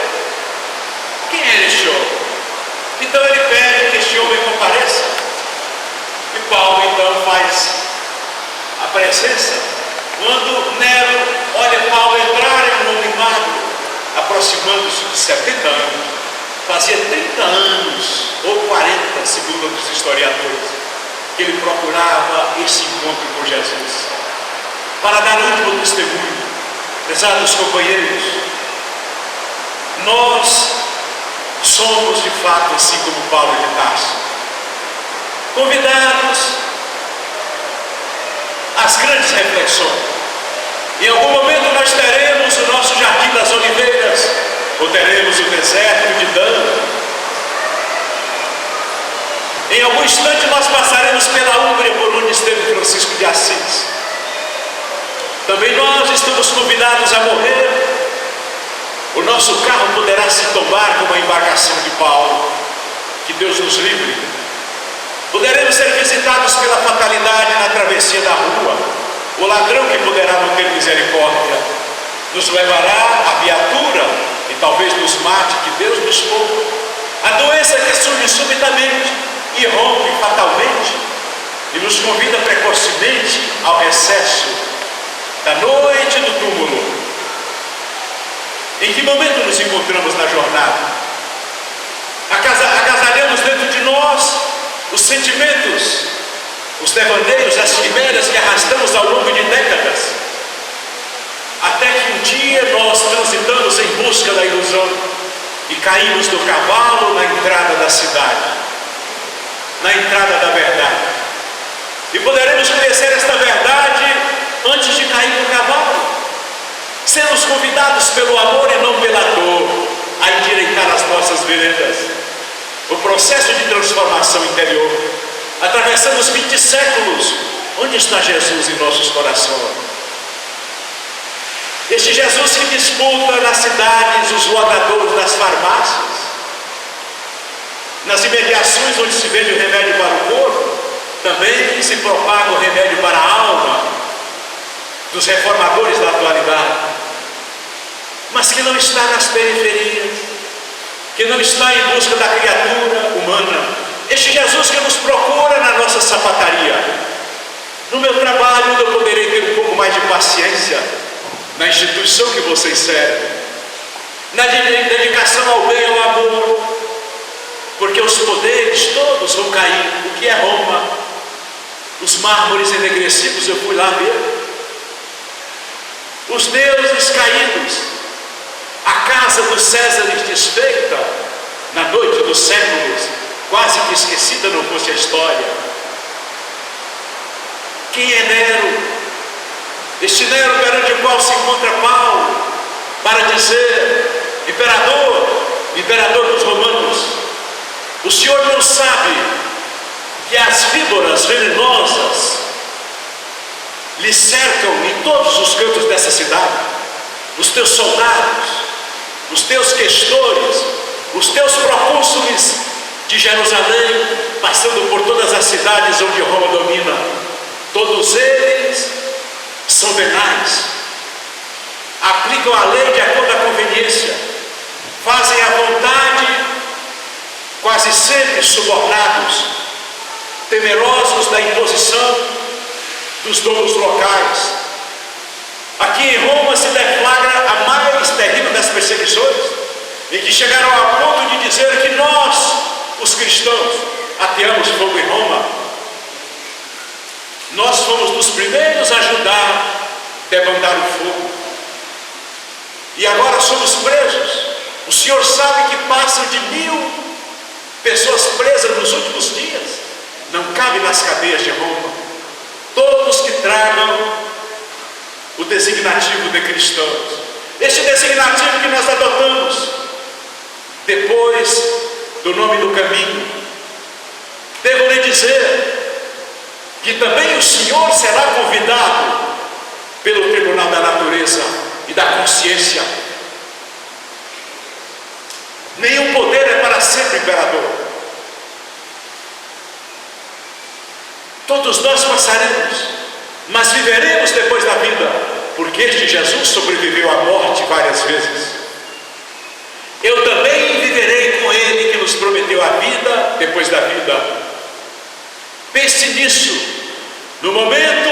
quem é este homem? Então ele pede que este homem compareça. E Paulo então faz a presença. Quando Nero olha Paulo entrar em um homem magro, aproximando-se de 70 anos, fazia 30 anos, ou 40, segundo os historiadores, que ele procurava esse encontro com Jesus, para dar o último testemunho. Prezados companheiros, nós somos de fato assim como Paulo de Tarso, convidados às grandes reflexões. Em algum momento nós teremos o nosso Jardim das Oliveiras, ou teremos o deserto de Dan. Em algum instante nós passaremos pela Hungria, por onde esteve Francisco de Assis. Também nós estamos convidados a morrer nosso carro poderá se tombar como a embarcação de Paulo. Que Deus nos livre. Poderemos ser visitados pela fatalidade na travessia da rua. O ladrão que poderá não ter misericórdia nos levará à viatura e talvez nos mate, que Deus nos poupe. A doença que surge subitamente e rompe fatalmente e nos convida precocemente ao recesso da noite do túmulo. Em que momento nos encontramos na jornada? Agasalhamos dentro de nós os sentimentos, os devaneios, as quimeras que arrastamos ao longo de décadas, até que um dia nós transitamos em busca da ilusão e caímos do cavalo na entrada da cidade, na entrada da verdade. E poderemos conhecer esta verdade antes de cair do cavalo. Sermos convidados pelo amor e não pela dor a endireitar as nossas veredas. O processo de transformação interior. Atravessamos 20 séculos. Onde está Jesus em nossos corações? Este Jesus que disputa nas cidades os logradouros das farmácias, nas imediações onde se vende o remédio para o corpo, também se propaga o remédio para a alma dos reformadores da atualidade, mas que não está nas periferias, que não está em busca da criatura humana. Este Jesus que nos procura na nossa sapataria. No meu trabalho eu poderei ter um pouco mais de paciência, na instituição que vocês servem, na dedicação ao bem e ao amor, porque os poderes todos vão cair. O que é Roma? Os mármores enegrecidos, eu fui lá ver. Os deuses caídos, a casa dos Césares desfeita, na noite dos séculos, quase que esquecida não fosse a história. Quem é Nero? Este Nero perante o qual se encontra Paulo, para dizer: imperador dos romanos, o senhor não sabe que as víboras venenosas lhe cercam em todos os cantos dessa cidade? Os teus soldados, os teus questores, os teus procônsules de Jerusalém, passando por todas as cidades onde Roma domina, todos eles são venais, aplicam a lei de acordo à conveniência, fazem a vontade, quase sempre subornados, temerosos da imposição dos donos locais. Aqui em Roma se deflagra a mais terrível das perseguições, em que chegaram ao ponto de dizer que nós, os cristãos, ateamos fogo em Roma. Nós fomos dos primeiros a ajudar a debandar o fogo. E agora somos presos. O senhor sabe que passam de 1000 pessoas presas nos últimos dias. Não cabe nas cadeias de Roma. Todos que tragam o designativo de cristãos. Este designativo que nós adotamos depois do nome do caminho. Devo lhe dizer que também o senhor será convidado pelo tribunal da natureza e da consciência. Nenhum poder é para sempre imperador. Todos nós passaremos, mas viveremos depois da vida, porque este Jesus sobreviveu à morte várias vezes. Eu também viverei com ele que nos prometeu a vida depois da vida. Pense nisso. No momento,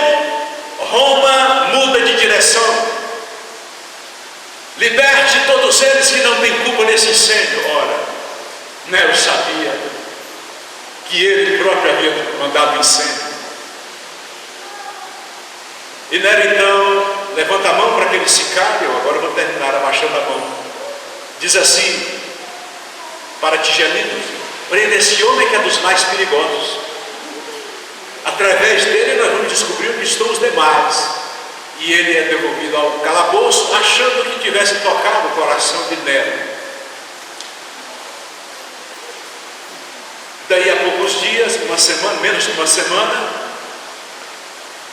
Roma muda de direção. Liberte todos eles que não têm culpa nesse incêndio. Ora, Nero sabia que ele próprio havia mandado o incêndio. E Nero então levanta a mão para aquele sicário. Agora eu vou terminar abaixando a mão. Diz assim para Tigelinos: prenda esse homem que é dos mais perigosos. Através dele nós vamos descobrir onde estão os demais. E ele é devolvido ao calabouço, achando que tivesse tocado o coração de Nero. Daí a poucos dias, uma semana, menos de uma semana,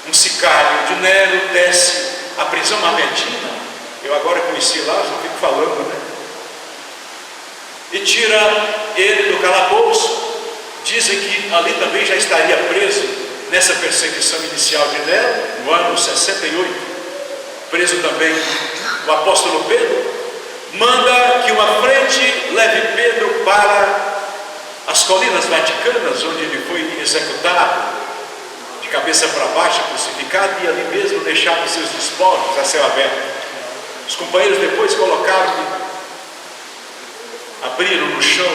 um sicário de Nero desce à prisão mamertina. Eu agora conheci lá, só fico falando, né? e tira ele do calabouço. Dizem que ali também já estaria preso nessa perseguição inicial de Nero, no ano 68, preso também o apóstolo Pedro. Manda que uma frente leve Pedro para as colinas vaticanas, onde ele foi executado, de cabeça para baixo, crucificado, e ali mesmo deixava os seus despojos a céu aberto. Os companheiros depois colocaram, abriram no chão,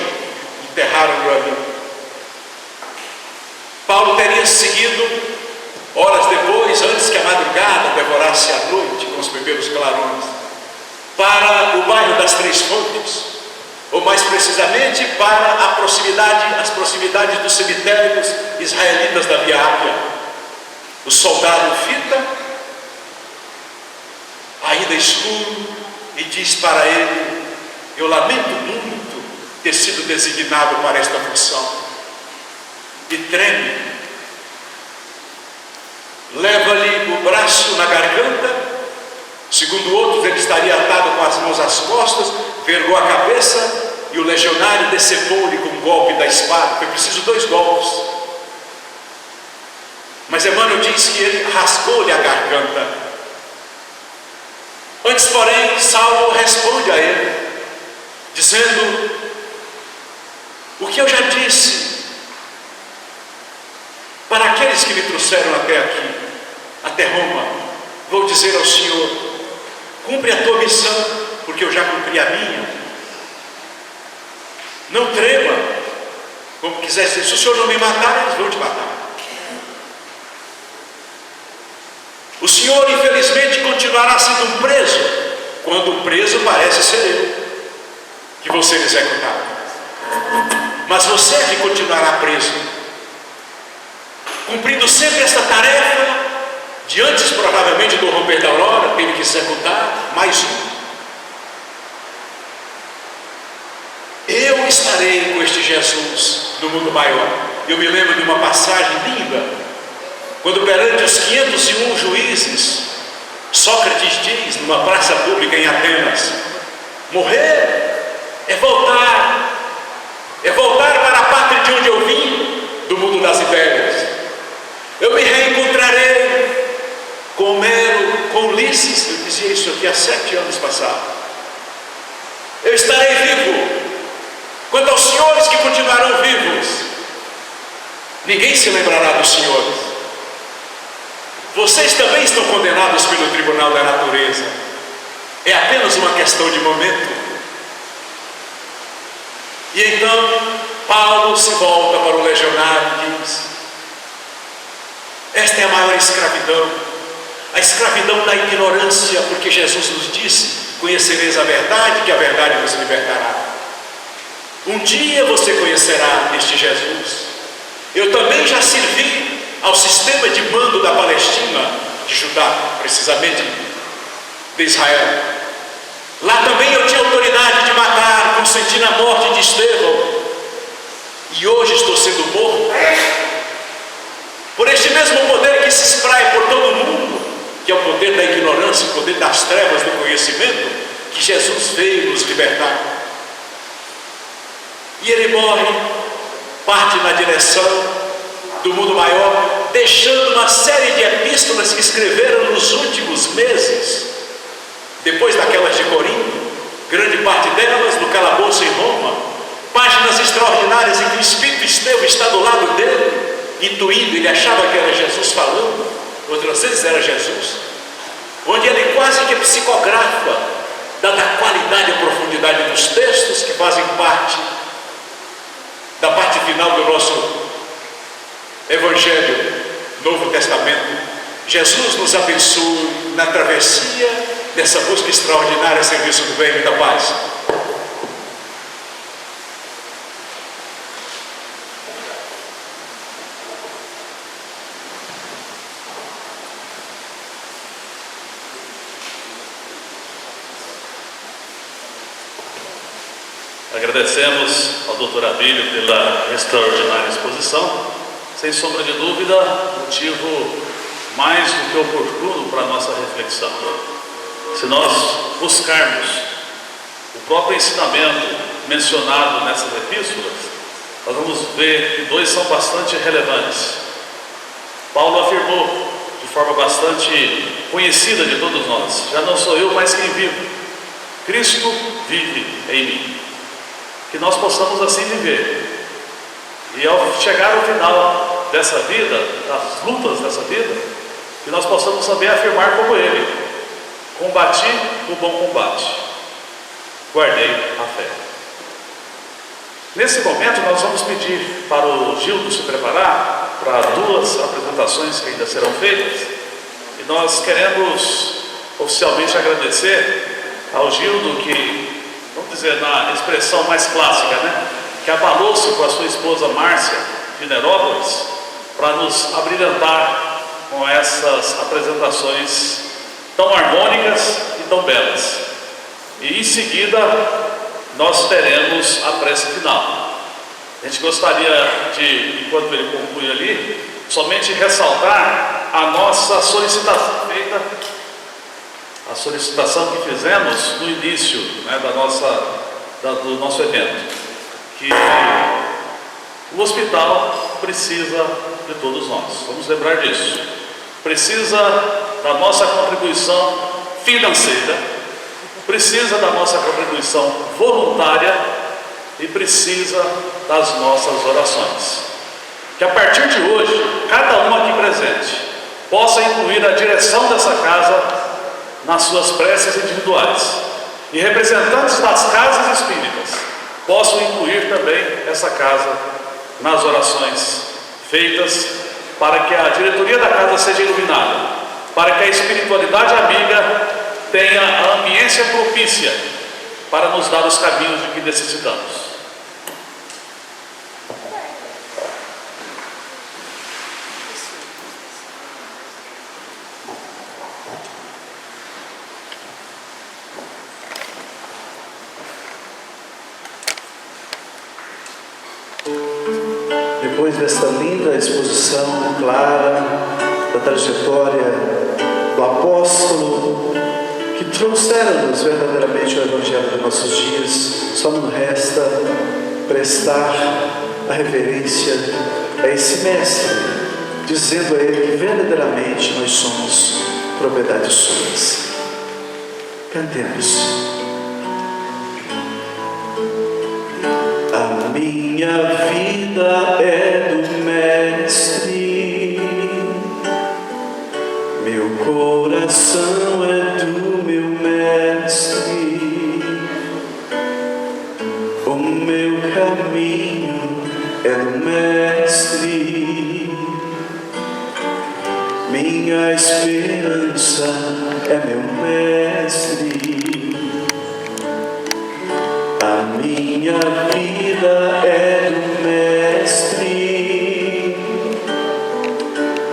enterraram-no ali. Paulo teria seguido horas depois, antes que a madrugada devorasse a noite com os primeiros clarões, para o bairro das Três Fontes, ou mais precisamente para as proximidades dos cemitérios israelitas da Via Ápia. O soldado fita, ainda escuro, e diz para ele: eu lamento muito ter sido designado para esta função. E treme, leva-lhe o braço na garganta. Segundo outros, ele estaria atado com as mãos às costas, vergou a cabeça, e o legionário decepou-lhe com um golpe da espada. Foi preciso 2 golpes. Mas Emmanuel diz que ele rasgou-lhe a garganta. Antes, porém, Saulo responde a ele, dizendo: o que eu já disse para aqueles que me trouxeram até aqui, até Roma, vou dizer ao Senhor: cumpre a tua missão, porque eu já cumpri a minha. Não trema, como quiser dizer, se o Senhor não me matar, eles vão te matar. O Senhor, infelizmente, continuará sendo um preso, quando o preso parece ser eu, que vou ser executado. Mas você é que continuará preso, cumprindo sempre esta tarefa, de antes provavelmente do romper da aurora, teve que executar mais um. Eu estarei com este Jesus no mundo maior. Eu me lembro de uma passagem linda, quando perante os 501 juízes, Sócrates diz, numa praça pública em Atenas: morrer é voltar para a pátria de onde eu vim, do mundo das ideias. Eu me reencontrarei com Homero, com Ulisses. Eu dizia isso aqui há 7 anos passados. Eu estarei vivo. Quanto aos senhores que continuarão vivos, ninguém se lembrará dos senhores. Vocês também estão condenados pelo tribunal da natureza. É apenas uma questão de momento. E então Paulo se volta para o legionário e diz: esta é a maior escravidão, a escravidão da ignorância, porque Jesus nos disse: conhecereis a verdade, que a verdade vos libertará. Um dia você conhecerá este Jesus. Eu também já servi ao sistema de mando da Palestina, de Judá, precisamente de Israel. Lá também eu tinha autoridade de matar, consenti na morte de Estevão, e hoje estou sendo morto por este mesmo poder que se espraia por todo o mundo, que é o poder da ignorância, o poder das trevas do conhecimento, que Jesus veio nos libertar. E ele morre, parte na direção do mundo maior, deixando uma série de epístolas que escreveram nos últimos meses, depois daquelas de Corinto, grande parte delas no calabouço em Roma, páginas extraordinárias em que o Espírito Estevão está do lado dele, intuindo, ele achava que era Jesus falando, outras vezes era Jesus, onde ele quase que psicografa, dada a qualidade e a profundidade dos textos que fazem parte da parte final do nosso Evangelho, Novo Testamento. Jesus nos abençoe na travessia dessa busca extraordinária a serviço do bem e da paz. Agradecemos ao Dr. Abílio pela extraordinária exposição. Sem sombra de dúvida, motivo mais do que oportuno para a nossa reflexão. Se nós buscarmos o próprio ensinamento mencionado nessas epístolas, nós vamos ver que dois são bastante relevantes. Paulo afirmou de forma bastante conhecida de todos nós: já não sou eu mais quem vivo, Cristo vive em mim. Que nós possamos assim viver, e ao chegar ao final dessa vida, das lutas dessa vida, que nós possamos saber afirmar como Ele: combati o bom combate, guardei a fé. Nesse momento nós vamos pedir para o Gildo se preparar para duas apresentações que ainda serão feitas, e nós queremos oficialmente agradecer ao Gildo que, vamos dizer na expressão mais clássica, que abalou-se com a sua esposa Márcia de Nerópolis para nos abrilhantar com essas apresentações tão harmônicas e tão belas. E em seguida nós teremos a prece final. A gente gostaria de, enquanto ele conclui ali, somente ressaltar a nossa solicitação feita, a solicitação que fizemos no início do nosso evento, que o hospital precisa de todos nós. Vamos lembrar disso. Precisa da nossa contribuição financeira, precisa da nossa contribuição voluntária e precisa das nossas orações. Que a partir de hoje, cada um aqui presente possa incluir a direção dessa casa nas suas preces individuais, e representantes das casas espíritas possam incluir também essa casa nas orações feitas, para que a diretoria da casa seja iluminada, para que a espiritualidade amiga tenha a ambiência propícia para nos dar os caminhos de que necessitamos. Depois desta linda exposição clara da trajetória do apóstolo, que trouxeram-nos verdadeiramente o Evangelho dos nossos dias, só nos resta prestar a reverência a esse mestre, dizendo a ele que verdadeiramente nós somos propriedades suas. Cantemos. A minha vida é do Mestre, meu coração é do meu Mestre, o meu caminho é do Mestre, minha esperança é meu Mestre. A minha vida é do Mestre,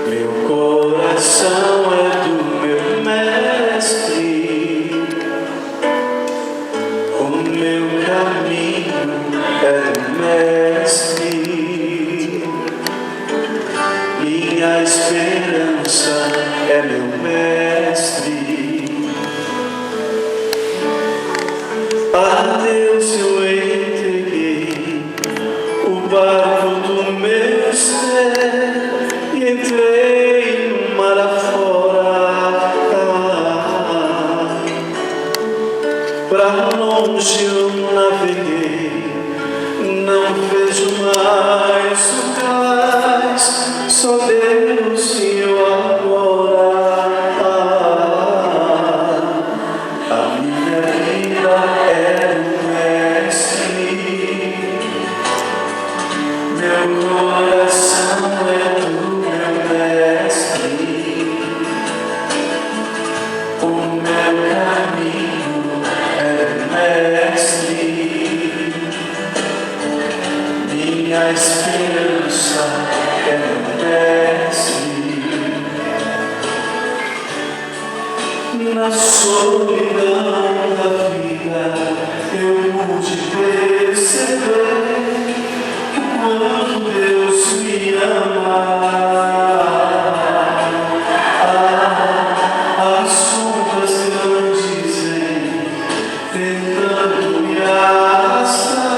meu coração é do meu Mestre, o meu caminho é do Mestre, minha esperança é meu Mestre. A Deus eu entreguei o barco do meu ser e entrei no mar afora. Pra longe eu naveguei, não vejo mais o cais, só Deus e eu agora. A minha vida é do Mestre, meu coração é do meu Mestre, o meu caminho é do Mestre, minha esperança é do Mestre. Na solidão da vida eu pude perceber o quanto Deus me ama. As sombras não dizem, tentando me arrastar.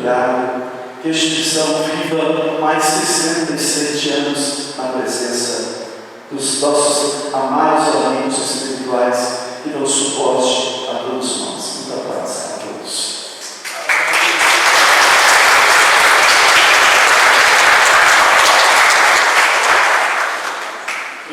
obrigado. Que a instituição viva mais 67 anos na presença dos nossos amados amigos espirituais que dão suporte